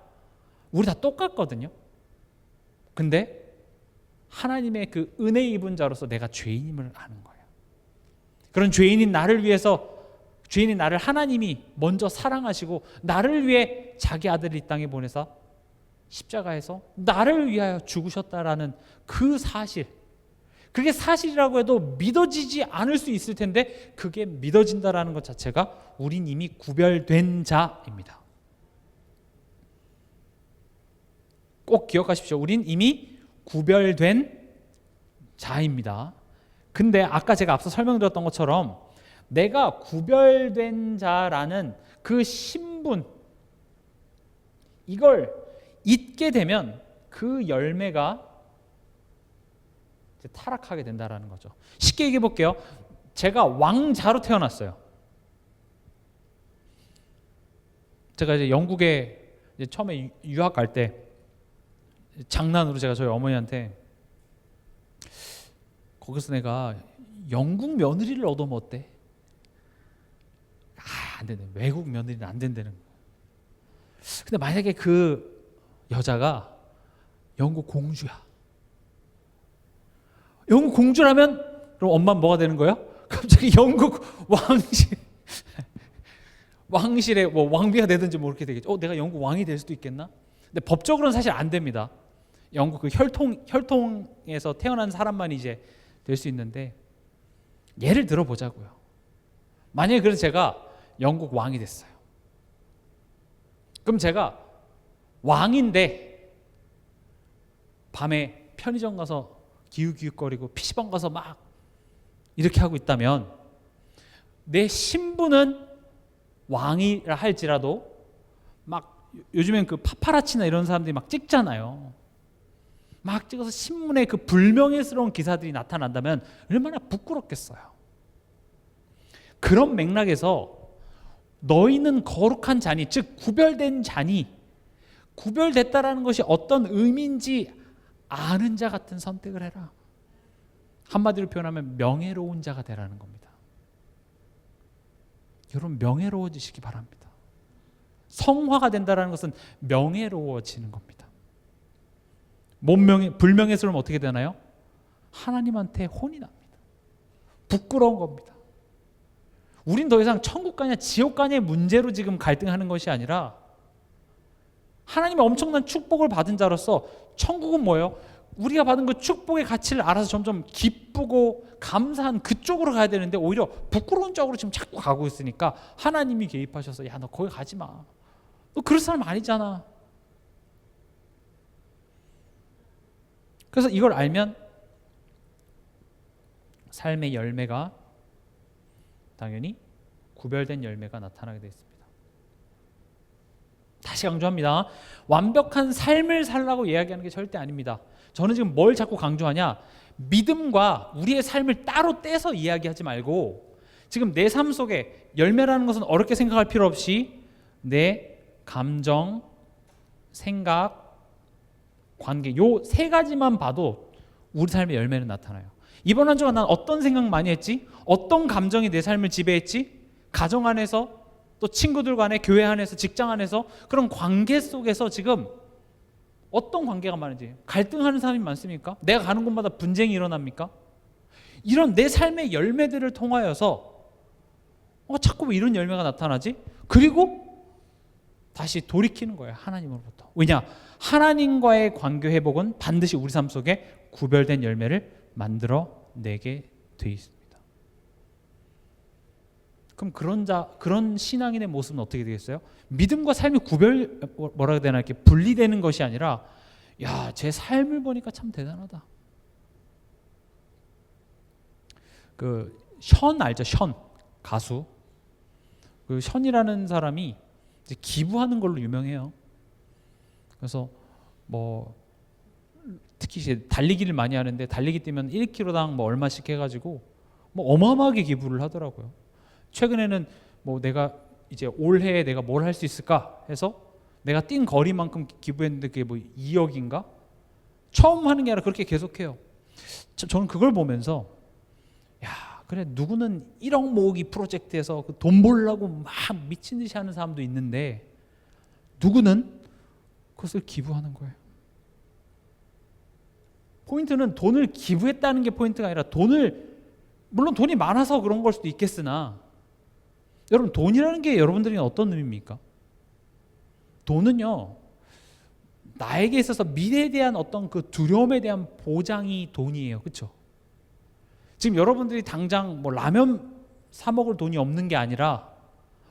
우리 다 똑같거든요. 근데 하나님의 그 은혜 입은 자로서 내가 죄인임을 아는 거예요. 그런 죄인인 나를 위해서, 죄인인 나를 하나님이 먼저 사랑하시고 나를 위해 자기 아들을 이 땅에 보내서 십자가에서 나를 위하여 죽으셨다라는 그 사실, 그게 사실이라고 해도 믿어지지 않을 수 있을 텐데 그게 믿어진다라는 것 자체가 우린 이미 구별된 자입니다. 꼭 기억하십시오. 우린 이미 구별된 자입니다. 근데 아까 제가 앞서 설명드렸던 것처럼 내가 구별된 자라는 그 신분, 이걸 잊게 되면 그 열매가 타락하게 된다라는 거죠. 쉽게 얘기해 볼게요. 제가 왕자로 태어났어요. 제가 이제 영국에 이제 처음에 유학 갈 때 장난으로 제가 저희 어머니한테, 거기서 내가 영국 며느리를 얻으면 어때? 안 된대. 외국 며느리는 안 된다는 거예요. 근데 만약에 그 여자가 영국 공주야. 영국 공주라면 그럼 엄마는 뭐가 되는 거예요? 갑자기 영국 왕실의 뭐 왕비가 되든지 뭐 이렇게 되겠죠. 내가 영국 왕이 될 수도 있겠나? 근데 법적으로는 사실 안 됩니다. 영국 그 혈통에서 태어난 사람만 이제 될 수 있는데, 예를 들어 보자고요. 만약에 그래서 제가 영국 왕이 됐어요. 그럼 제가 왕인데 밤에 편의점 가서 기웃기웃거리고 PC방 가서 막 이렇게 하고 있다면 내 신분은 왕이라 할지라도 막 요즘엔 그 파파라치나 이런 사람들이 막 찍잖아요. 막 찍어서 신문에 그 불명예스러운 기사들이 나타난다면 얼마나 부끄럽겠어요. 그런 맥락에서 너희는 거룩한 자니, 즉 구별된 자니, 구별됐다라는 것이 어떤 의미인지 아는 자 같은 선택을 해라. 한마디로 표현하면 명예로운 자가 되라는 겁니다. 여러분, 명예로워지시기 바랍니다. 성화가 된다는 것은 명예로워지는 겁니다. 불명예스러우면 어떻게 되나요? 하나님한테 혼이 납니다. 부끄러운 겁니다. 우린 더 이상 천국 가냐 지옥 가냐의 문제로 지금 갈등하는 것이 아니라, 하나님의 엄청난 축복을 받은 자로서 천국은 뭐예요? 우리가 받은 그 축복의 가치를 알아서 점점 기쁘고 감사한 그쪽으로 가야 되는데 오히려 부끄러운 쪽으로 지금 자꾸 가고 있으니까 하나님이 개입하셔서, 야, 너 거기 가지 마. 너 그럴 사람 아니잖아. 그래서 이걸 알면 삶의 열매가 당연히 구별된 열매가 나타나게 되어 있습니다. 다시 강조합니다. 완벽한 삶을 살라고 이야기하는 게 절대 아닙니다. 저는 지금 뭘 자꾸 강조하냐, 믿음과 우리의 삶을 따로 떼서 이야기하지 말고 지금 내 삶 속에 열매라는 것은 어렵게 생각할 필요 없이 내 감정, 생각, 관계, 요 세 가지만 봐도 우리 삶의 열매는 나타나요. 이번 한 주간 난 어떤 생각 많이 했지? 어떤 감정이 내 삶을 지배했지? 가정 안에서, 또 친구들 간에, 교회 안에서, 직장 안에서, 그런 관계 속에서 지금 어떤 관계가 많은지, 갈등하는 사람이 많습니까? 내가 가는 곳마다 분쟁이 일어납니까? 이런 내 삶의 열매들을 통하여서 자꾸 왜 이런 열매가 나타나지? 그리고 다시 돌이키는 거예요, 하나님으로부터. 왜냐? 하나님과의 관계 회복은 반드시 우리 삶 속에 구별된 열매를 만들어내게 돼 있습니다. 그럼 그런 신앙인의 모습은 어떻게 되겠어요? 믿음과 삶이 뭐라 해야 되나, 이렇게 분리되는 것이 아니라, 야, 제 삶을 보니까 참 대단하다. 션 알죠? 션 가수. 션이라는 사람이 이제 기부하는 걸로 유명해요. 그래서 특히 이제 달리기를 많이 하는데, 달리기 뛰면 1km당 얼마씩 해가지고 어마어마하게 기부를 하더라고요. 최근에는 내가 이제 올해 내가 뭘 할 수 있을까 해서 내가 뛴 거리만큼 기부했는데 그게 2억인가? 처음 하는 게 아니라 그렇게 계속해요. 저는 그걸 보면서, 야, 그래, 누구는 1억 모으기 프로젝트에서 돈 벌려고 막 미친 듯이 하는 사람도 있는데, 누구는 그것을 기부하는 거예요. 포인트는 돈을 기부했다는 게 포인트가 아니라, 물론 돈이 많아서 그런 걸 수도 있겠으나, 여러분, 돈이라는 게 여러분들에게 어떤 의미입니까? 돈은요, 나에게 있어서 미래에 대한 어떤 그 두려움에 대한 보장이 돈이에요. 그렇죠? 지금 여러분들이 당장 라면 사 먹을 돈이 없는 게 아니라,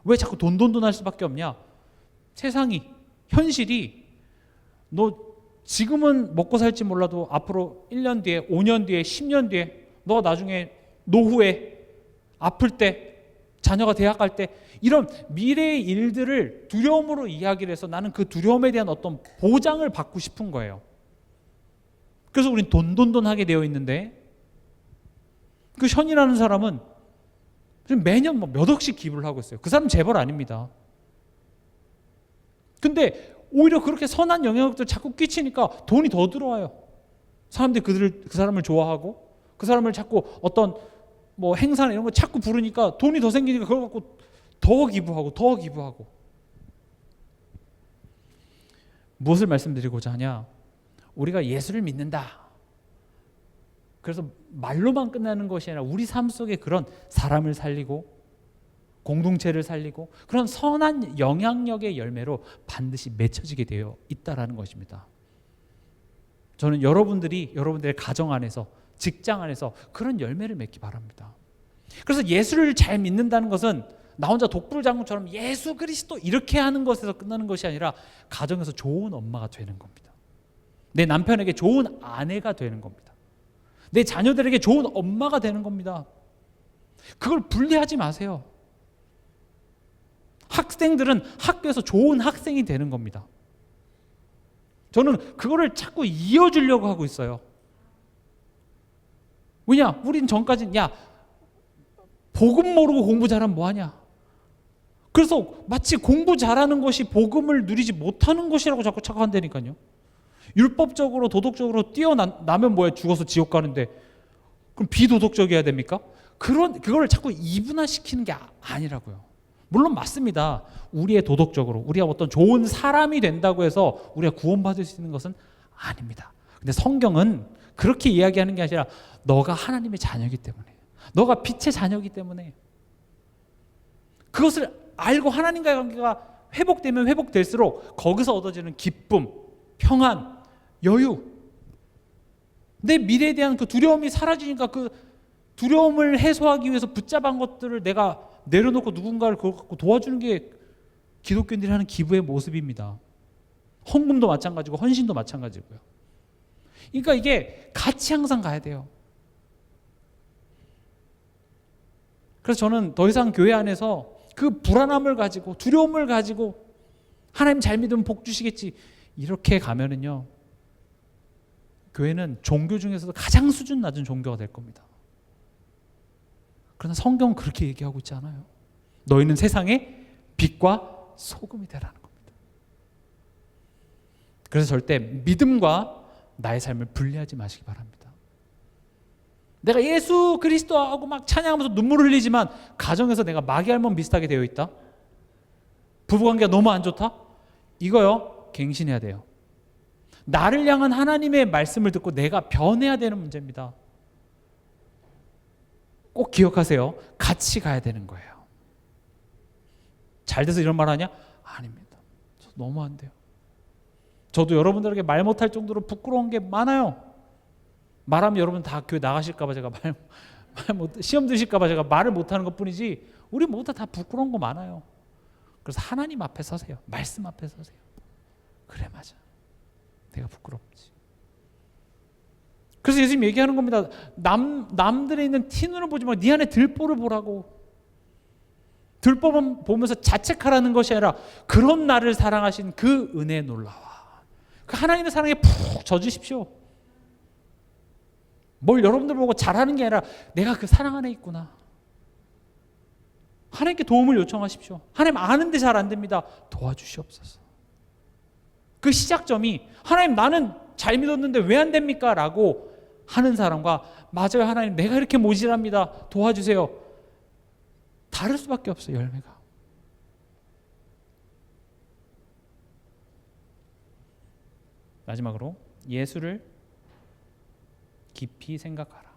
왜 자꾸 돈 할 수밖에 없냐? 세상이, 현실이, 너 지금은 먹고 살지 몰라도 앞으로 1년 뒤에, 5년 뒤에, 10년 뒤에, 너 나중에 노후에 아플 때, 자녀가 대학 갈 때, 이런 미래의 일들을 두려움으로 이야기를 해서 나는 그 두려움에 대한 어떤 보장을 받고 싶은 거예요. 그래서 우린 돈 하게 되어 있는데, 그 션이라는 사람은 매년 몇 억씩 기부를 하고 있어요. 그 사람 재벌 아닙니다. 근데 오히려 그렇게 선한 영향력들 자꾸 끼치니까 돈이 더 들어와요. 사람들이 그 사람을 좋아하고, 그 사람을 자꾸 어떤 행사나 이런 거 자꾸 부르니까 돈이 더 생기니까 그걸 갖고 더 기부하고. 무엇을 말씀드리고자 하냐? 우리가 예수를 믿는다. 그래서 말로만 끝나는 것이 아니라 우리 삶 속에 그런 사람을 살리고 공동체를 살리고 그런 선한 영향력의 열매로 반드시 맺혀지게 되어 있다라는 것입니다. 저는 여러분들의 가정 안에서, 직장 안에서 그런 열매를 맺기 바랍니다. 그래서 예수를 잘 믿는다는 것은 나 혼자 독불장군처럼 예수 그리스도 이렇게 하는 것에서 끝나는 것이 아니라 가정에서 좋은 엄마가 되는 겁니다. 내 남편에게 좋은 아내가 되는 겁니다. 내 자녀들에게 좋은 엄마가 되는 겁니다. 그걸 분리하지 마세요. 학생들은 학교에서 좋은 학생이 되는 겁니다. 저는 그거를 자꾸 이어주려고 하고 있어요. 왜냐? 우린 전까지는 복음 모르고 공부 잘하면 뭐하냐? 그래서 마치 공부 잘하는 것이 복음을 누리지 못하는 것이라고 자꾸 착각한다니까요. 율법적으로 도덕적으로 뛰어나면 뭐야? 죽어서 지옥 가는데 그럼 비도덕적이어야 됩니까? 그걸 자꾸 이분화시키는 게 아니라고요. 물론 맞습니다. 우리의 도덕적으로 우리가 어떤 좋은 사람이 된다고 해서 우리가 구원받을 수 있는 것은 아닙니다. 근데 성경은 그렇게 이야기하는 게 아니라 너가 하나님의 자녀이기 때문에, 너가 빛의 자녀이기 때문에 그것을 알고 하나님과의 관계가 회복되면 회복될수록 거기서 얻어지는 기쁨, 평안, 여유, 내 미래에 대한 그 두려움이 사라지니까 그 두려움을 해소하기 위해서 붙잡은 것들을 내가 내려놓고 누군가를 그걸 갖고 도와주는 게 기독교인들이 하는 기부의 모습입니다. 헌금도 마찬가지고 헌신도 마찬가지고요. 그러니까 이게 같이 항상 가야 돼요. 그래서 저는 더 이상 교회 안에서 그 불안함을 가지고 두려움을 가지고 하나님 잘 믿으면 복 주시겠지. 이렇게 가면은요, 교회는 종교 중에서도 가장 수준 낮은 종교가 될 겁니다. 그러나 성경은 그렇게 얘기하고 있지 않아요. 너희는 세상의 빛과 소금이 되라는 겁니다. 그래서 절대 믿음과 나의 삶을 분리하지 마시기 바랍니다. 내가 예수 그리스도하고 막 찬양하면서 눈물을 흘리지만 가정에서 내가 마귀알몸 비슷하게 되어 있다? 부부관계가 너무 안 좋다? 이거요, 갱신해야 돼요. 나를 향한 하나님의 말씀을 듣고 내가 변해야 되는 문제입니다. 꼭 기억하세요. 같이 가야 되는 거예요. 잘 돼서 이런 말 하냐? 아닙니다. 너무 안 돼요. 저도 여러분들에게 말 못할 정도로 부끄러운 게 많아요. 말하면 여러분 다 교회 나가실까 봐 제가 시험 드실까 봐 제가 말을 못하는 것뿐이지, 우리 모두 다 부끄러운 거 많아요. 그래서 하나님 앞에 서세요. 말씀 앞에 서세요. 그래, 맞아. 내가 부끄럽지. 그래서 예수님 얘기하는 겁니다. 남들에 있는 티눈을 보지 말고 네 안에 들보를 보라고. 들보 보면서 자책하라는 것이 아니라 그런 나를 사랑하신 그 은혜에 놀라워. 그 하나님의 사랑에 푹 젖으십시오. 뭘 여러분들 보고 잘하는 게 아니라 내가 그 사랑 안에 있구나. 하나님께 도움을 요청하십시오. 하나님 아는데 잘 안 됩니다. 도와주시옵소서. 그 시작점이 하나님 나는 잘 믿었는데 왜 안 됩니까? 라고 하는 사람과 맞아요 하나님 내가 이렇게 모질합니다. 도와주세요. 다를 수밖에 없어요. 열매가. 마지막으로 예수를 깊이 생각하라.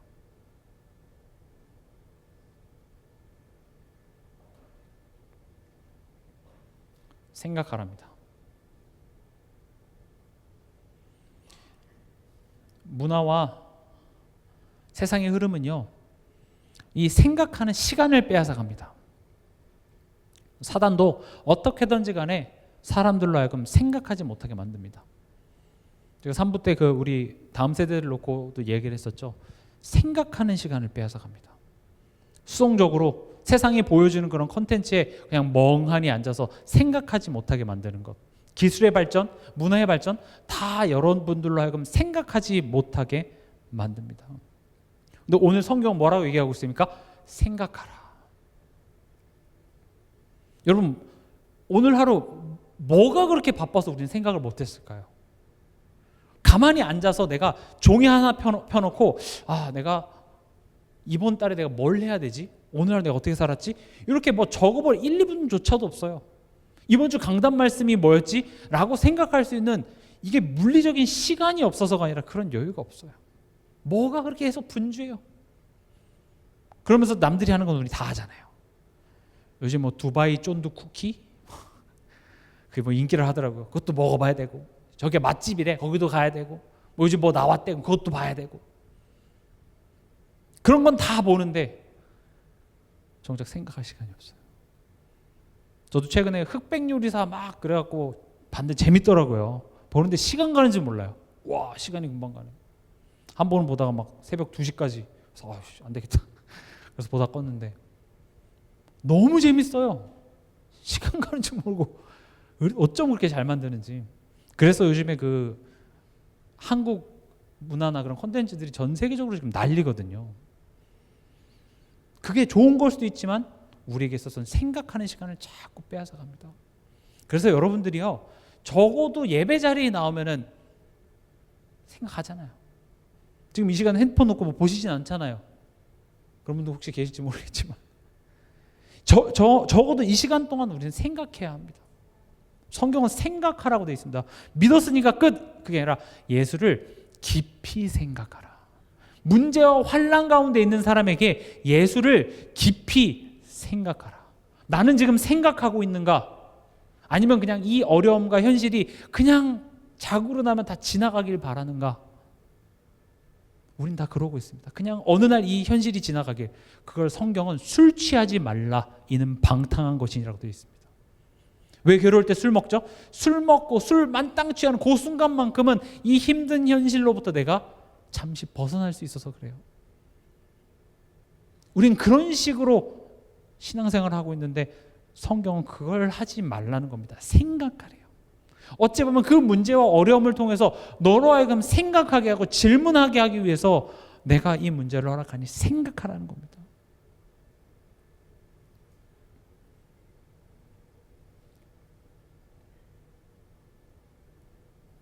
생각하랍니다. 문화와 세상의 흐름은요, 이 생각하는 시간을 빼앗아갑니다. 사단도 어떻게든지 간에 사람들로 하여금 생각하지 못하게 만듭니다. 제가 3부 때 우리 다음 세대를 놓고도 얘기를 했었죠. 생각하는 시간을 빼앗아갑니다. 수동적으로 세상이 보여주는 그런 컨텐츠에 그냥 멍하니 앉아서 생각하지 못하게 만드는 것. 기술의 발전, 문화의 발전 다 여러분들로 하여금 생각하지 못하게 만듭니다. 근데 오늘 성경은 뭐라고 얘기하고 있습니까? 생각하라. 여러분, 오늘 하루 뭐가 그렇게 바빠서 우리는 생각을 못했을까요? 가만히 앉아서 내가 종이 하나 펴놓고 내가 이번 달에 내가 뭘 해야 되지? 오늘 하루 내가 어떻게 살았지? 이렇게 뭐 적어볼 1, 2분조차도 없어요. 이번 주 강단 말씀이 뭐였지? 라고 생각할 수 있는 이게 물리적인 시간이 없어서가 아니라 그런 여유가 없어요. 뭐가 그렇게 해서 분주해요. 그러면서 남들이 하는 건 우리 다 하잖아요. 요즘 뭐 두바이 쫀득 쿠키? 그게 뭐 인기를 하더라고요. 그것도 먹어봐야 되고, 저게 맛집이래, 거기도 가야 되고, 뭐 요즘 뭐 나왔대, 그것도 봐야 되고. 그런 건 다 보는데 정작 생각할 시간이 없어요. 저도 최근에 흑백 요리사 막 그래갖고 봤는데 재밌더라고요. 보는데 시간 가는 줄 몰라요. 와, 시간이 금방 가네. 한 번은 보다가 막 새벽 2시까지 그래서 안 되겠다. 그래서 보다 껐는데 너무 재밌어요. 시간 가는 줄 모르고 어쩜 그렇게 잘 만드는지. 그래서 요즘에 그 한국 문화나 그런 콘텐츠들이 전 세계적으로 지금 난리거든요. 그게 좋은 걸 수도 있지만 우리에게 있어서는 생각하는 시간을 자꾸 빼앗아갑니다. 그래서 여러분들이요, 적어도 예배 자리에 나오면은 생각하잖아요. 지금 이 시간에 핸드폰 놓고 뭐 보시진 않잖아요. 그런 분도 혹시 계실지 모르겠지만 적어도 이 시간 동안 우리는 생각해야 합니다. 성경은 생각하라고 되어 있습니다. 믿었으니까 끝! 그게 아니라 예수를 깊이 생각하라. 문제와 환난 가운데 있는 사람에게 예수를 깊이 생각하라. 나는 지금 생각하고 있는가? 아니면 그냥 이 어려움과 현실이 그냥 자고로 나면 다 지나가길 바라는가? 우린 다 그러고 있습니다. 그냥 어느 날 이 현실이 지나가길. 그걸 성경은 술 취하지 말라. 이는 방탕한 것이라고 되어 있습니다. 왜 괴로울 때 술 먹죠? 술 먹고 술 만땅 취하는 그 순간만큼은 이 힘든 현실로부터 내가 잠시 벗어날 수 있어서 그래요. 우린 그런 식으로 신앙생활을 하고 있는데 성경은 그걸 하지 말라는 겁니다. 생각하래요. 어찌 보면 그 문제와 어려움을 통해서 너로 하여금 생각하게 하고 질문하게 하기 위해서 내가 이 문제를 허락하니 생각하라는 겁니다.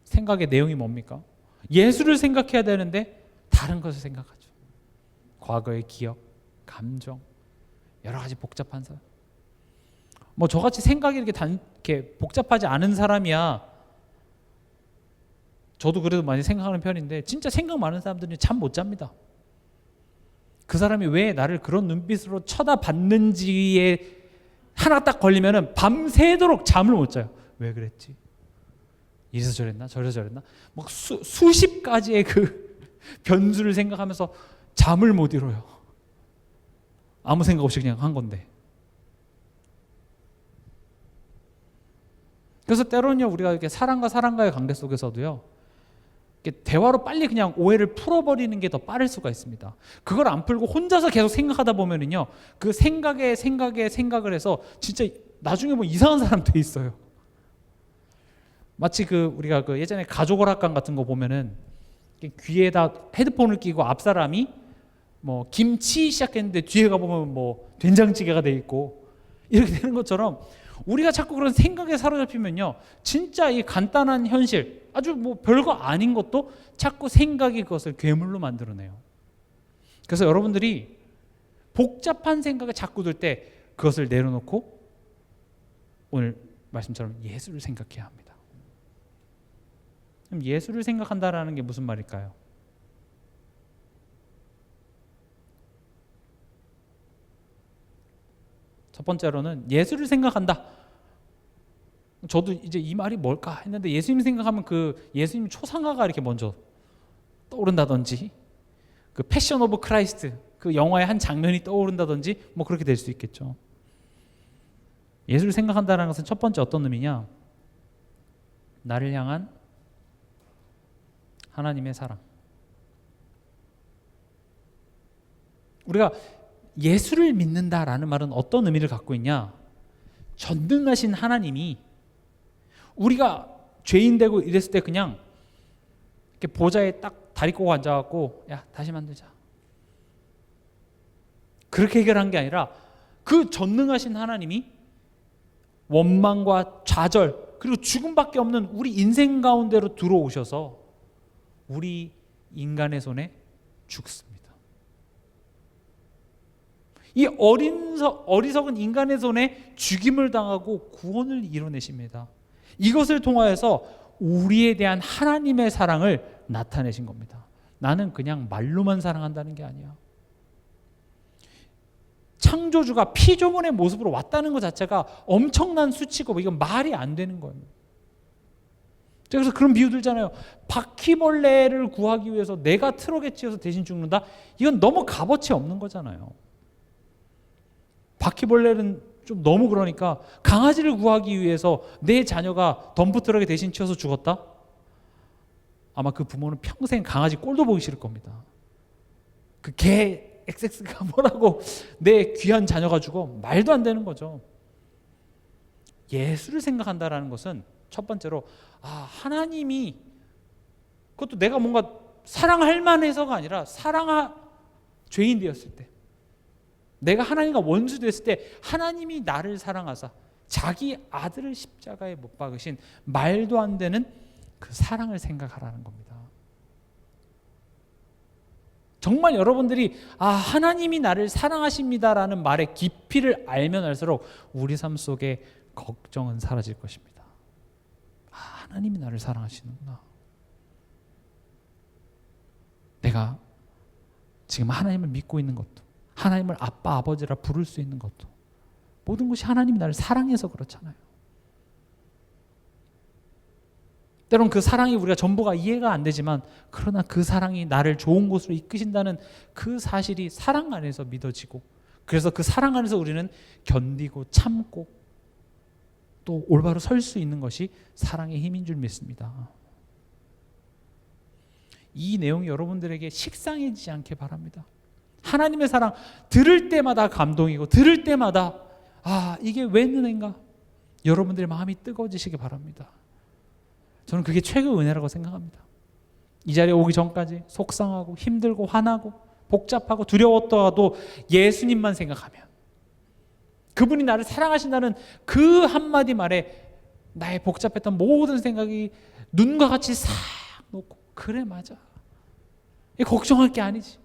생각의 내용이 뭡니까? 예수를 생각해야 되는데 다른 것을 생각하죠. 과거의 기억, 감정, 여러 가지 복잡한 사람. 뭐 저같이 생각이 이렇게 복잡하지 않은 사람이야. 저도 그래도 많이 생각하는 편인데 진짜 생각 많은 사람들은 잠 못 잡니다. 그 사람이 왜 나를 그런 눈빛으로 쳐다봤는지에 하나 딱 걸리면은 밤새도록 잠을 못 자요. 왜 그랬지? 이래서 저랬나? 저래서 저랬나? 막 수십 가지의 그 변수를 생각하면서 잠을 못 이뤄요. 아무 생각 없이 그냥 한 건데. 그래서 때로는요, 우리가 이렇게 사람과 사람과의 관계 속에서도요, 이렇게 대화로 빨리 그냥 오해를 풀어버리는 게 더 빠를 수가 있습니다. 그걸 안 풀고 혼자서 계속 생각하다 보면은요, 그 생각을 해서 진짜 나중에 뭐 이상한 사람 돼 있어요. 마치 우리가 예전에 가족오락관 같은 거 보면은 귀에다 헤드폰을 끼고 앞 사람이 뭐 김치 시작했는데 뒤에 가보면 뭐 된장찌개가 돼 있고 이렇게 되는 것처럼 우리가 자꾸 그런 생각에 사로잡히면요, 진짜 이 간단한 현실, 아주 뭐 별거 아닌 것도 자꾸 생각이 그것을 괴물로 만들어내요. 그래서 여러분들이 복잡한 생각에 자꾸 들 때 그것을 내려놓고 오늘 말씀처럼 예수를 생각해야 합니다. 그럼 예수를 생각한다라는 게 무슨 말일까요? 첫 번째로는 예수를 생각한다. 저도 이제 이 말이 뭘까 했는데 예수님 생각하면 그 예수님 초상화가 이렇게 먼저 떠오른다든지 그 패션 오브 크라이스트 그 영화의 한 장면이 떠오른다든지 뭐 그렇게 될 수 있겠죠. 예수를 생각한다는 것은 첫 번째 어떤 의미냐? 나를 향한 하나님의 사랑. 우리가 예수를 믿는다라는 말은 어떤 의미를 갖고 있냐? 전능하신 하나님이 우리가 죄인 되고 이랬을 때 그냥 이렇게 보좌에 딱 다리 꼬고 앉아갖고 야 다시 만들자 그렇게 해결한 게 아니라 그 전능하신 하나님이 원망과 좌절 그리고 죽음밖에 없는 우리 인생 가운데로 들어오셔서 우리 인간의 손에 죽습니다. 이 어리석은 인간의 손에 죽임을 당하고 구원을 이뤄내십니다. 이것을 통하여서 우리에 대한 하나님의 사랑을 나타내신 겁니다. 나는 그냥 말로만 사랑한다는 게 아니야. 창조주가 피조물의 모습으로 왔다는 것 자체가 엄청난 수치고 이건 말이 안 되는 거예요. 그래서 그런 비유 들잖아요. 바퀴벌레를 구하기 위해서 내가 트럭에 치여서 대신 죽는다? 이건 너무 값어치 없는 거잖아요. 바퀴벌레는 좀 너무 그러니까 강아지를 구하기 위해서 내 자녀가 덤프트럭에 대신 치여서 죽었다? 아마 그 부모는 평생 강아지 꼴도 보기 싫을 겁니다. 그 개 XX가 뭐라고 내 귀한 자녀가 죽어? 말도 안 되는 거죠. 예수를 생각한다라는 것은 첫 번째로 하나님이 그것도 내가 뭔가 사랑할 만해서가 아니라 죄인 되었을 때 내가 하나님과 원수 됐을 때 하나님이 나를 사랑하사 자기 아들을 십자가에 못 박으신 말도 안 되는 그 사랑을 생각하라는 겁니다. 정말 여러분들이 하나님이 나를 사랑하십니다라는 말의 깊이를 알면 알수록 우리 삶 속에 걱정은 사라질 것입니다. 하나님이 나를 사랑하시는구나. 내가 지금 하나님을 믿고 있는 것도 하나님을 아빠 아버지라 부를 수 있는 것도 모든 것이 하나님이 나를 사랑해서 그렇잖아요. 때론 그 사랑이 우리가 전부가 이해가 안 되지만 그러나 그 사랑이 나를 좋은 곳으로 이끄신다는 그 사실이 사랑 안에서 믿어지고 그래서 그 사랑 안에서 우리는 견디고 참고 또 올바로 설 수 있는 것이 사랑의 힘인 줄 믿습니다. 이 내용이 여러분들에게 식상해지지 않게 바랍니다. 하나님의 사랑 들을 때마다 감동이고 들을 때마다 이게 왜 은혜인가? 여러분들의 마음이 뜨거워지시기 바랍니다. 저는 그게 최고의 은혜라고 생각합니다. 이 자리에 오기 전까지 속상하고 힘들고 화나고 복잡하고 두려웠더라도 예수님만 생각하면, 그분이 나를 사랑하신다는 그 한마디 말에 나의 복잡했던 모든 생각이 눈과 같이 싹 놓고, 그래 맞아, 걱정할 게 아니지,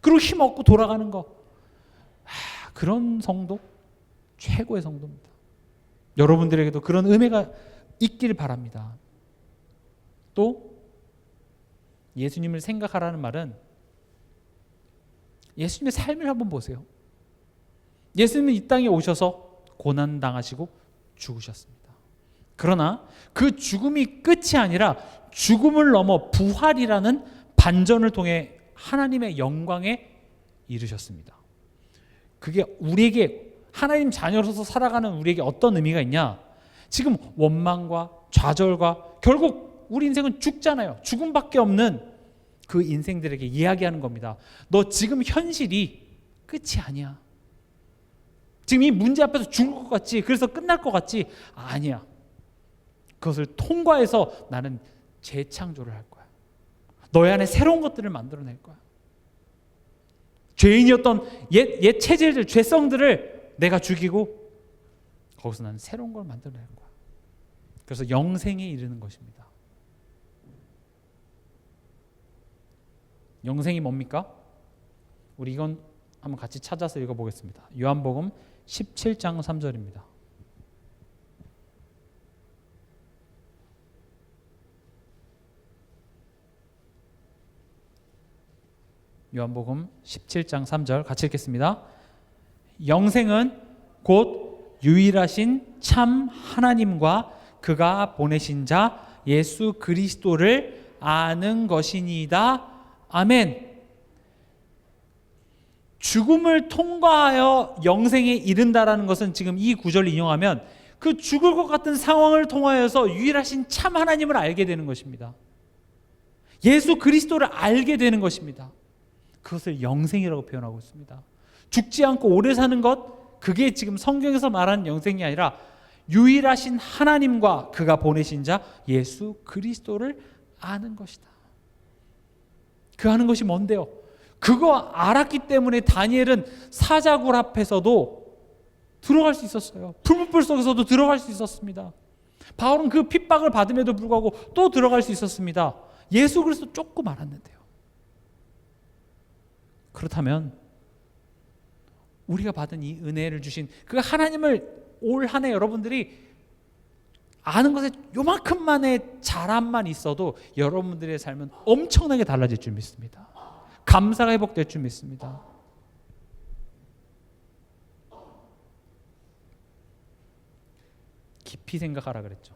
그리고 힘없고 돌아가는 거, 그런 성도 최고의 성도입니다. 여러분들에게도 그런 은혜가 있길 바랍니다. 또 예수님을 생각하라는 말은 예수님의 삶을 한번 보세요. 예수님은 이 땅에 오셔서 고난당하시고 죽으셨습니다. 그러나 그 죽음이 끝이 아니라 죽음을 넘어 부활이라는 반전을 통해 하나님의 영광에 이르셨습니다. 그게 우리에게, 하나님 자녀로서 살아가는 우리에게 어떤 의미가 있냐? 지금 원망과 좌절과, 결국 우리 인생은 죽잖아요. 죽음밖에 없는 그 인생들에게 이야기하는 겁니다. 너 지금 현실이 끝이 아니야. 지금 이 문제 앞에서 죽을 것 같지? 그래서 끝날 것 같지? 아니야. 그것을 통과해서 나는 재창조를 할 거야. 너희 안에 새로운 것들을 만들어낼 거야. 죄인이었던 옛 체질들, 죄성들을 내가 죽이고 거기서 나는 새로운 걸 만들어낼 거야. 그래서 영생에 이르는 것입니다. 영생이 뭡니까? 우리 이건 한번 같이 찾아서 읽어보겠습니다. 요한복음 17장 3절입니다. 요한복음 17장 3절 같이 읽겠습니다. 영생은 곧 유일하신 참 하나님과 그가 보내신 자 예수 그리스도를 아는 것이니이다. 아멘. 죽음을 통과하여 영생에 이른다라는 것은, 지금 이 구절을 인용하면 그 죽을 것 같은 상황을 통하여서 유일하신 참 하나님을 알게 되는 것입니다. 예수 그리스도를 알게 되는 것입니다. 그것을 영생이라고 표현하고 있습니다. 죽지 않고 오래 사는 것, 그게 지금 성경에서 말하는 영생이 아니라 유일하신 하나님과 그가 보내신 자 예수 그리스도를 아는 것이다. 그 아는 것이 뭔데요? 그거 알았기 때문에 다니엘은 사자굴 앞에서도 들어갈 수 있었어요. 풀무불 속에서도 들어갈 수 있었습니다. 바울은 그 핍박을 받음에도 불구하고 또 들어갈 수 있었습니다. 예수 그리스도 조금 알았는데요. 그렇다면 우리가 받은 이 은혜를 주신 그 하나님을 올 한 해 여러분들이 아는 것에 요만큼만의 자람만 있어도 여러분들의 삶은 엄청나게 달라질 줄 믿습니다. 감사가 회복될 줄 믿습니다. 깊이 생각하라 그랬죠.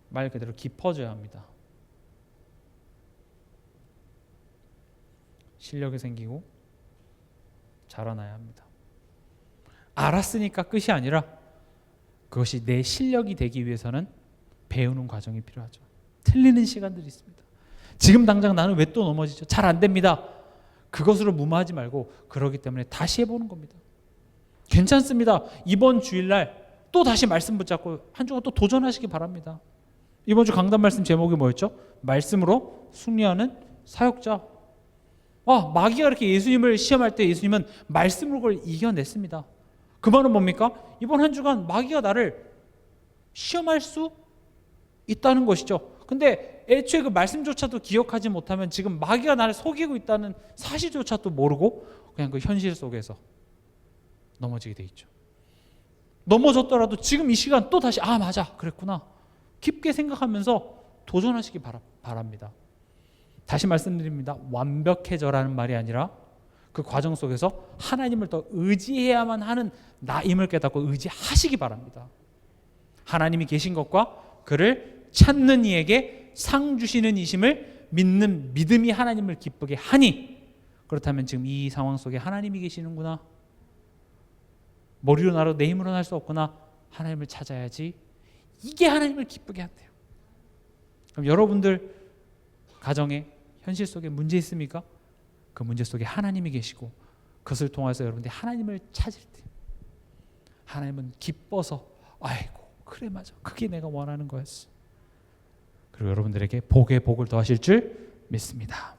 말 그대로 깊어져야 합니다. 실력이 생기고 자라나야 합니다. 알았으니까 끝이 아니라 그것이 내 실력이 되기 위해서는 배우는 과정이 필요하죠. 틀리는 시간들이 있습니다. 지금 당장 나는 왜 또 넘어지죠? 잘 안 됩니다. 그것으로 무마하지 말고 그러기 때문에 다시 해보는 겁니다. 괜찮습니다. 이번 주일날 또 다시 말씀 붙잡고 한 주간 또 도전하시기 바랍니다. 이번 주 강단 말씀 제목이 뭐였죠? 말씀으로 승리하는 사역자. 마귀가 이렇게 예수님을 시험할 때 예수님은 말씀으로 그걸 이겨냈습니다. 그 말은 뭡니까? 이번 한 주간 마귀가 나를 시험할 수 있다는 것이죠. 근데 애초에 그 말씀조차도 기억하지 못하면 지금 마귀가 나를 속이고 있다는 사실조차도 모르고 그냥 그 현실 속에서 넘어지게 돼 있죠. 넘어졌더라도 지금 이 시간 또 다시 맞아 그랬구나 깊게 생각하면서 도전하시기 바랍니다. 다시 말씀드립니다. 완벽해져라는 말이 아니라 그 과정 속에서 하나님을 더 의지해야만 하는 나임을 깨닫고 의지하시기 바랍니다. 하나님이 계신 것과 그를 찾는 이에게 상 주시는 이심을 믿는 믿음이 하나님을 기쁘게 하니, 그렇다면 지금 이 상황 속에 하나님이 계시는구나, 머리로 나로 내 힘으로는 할 수 없구나, 하나님을 찾아야지, 이게 하나님을 기쁘게 한대요. 그럼 여러분들 가정에 현실 속에 문제 있습니까? 그 문제 속에 하나님이 계시고 그것을 통해서 여러분들이 하나님을 찾을 때 하나님은 기뻐서 그래 맞아. 그게 내가 원하는 거였어. 그리고 여러분들에게 복에 복을 더하실 줄 믿습니다.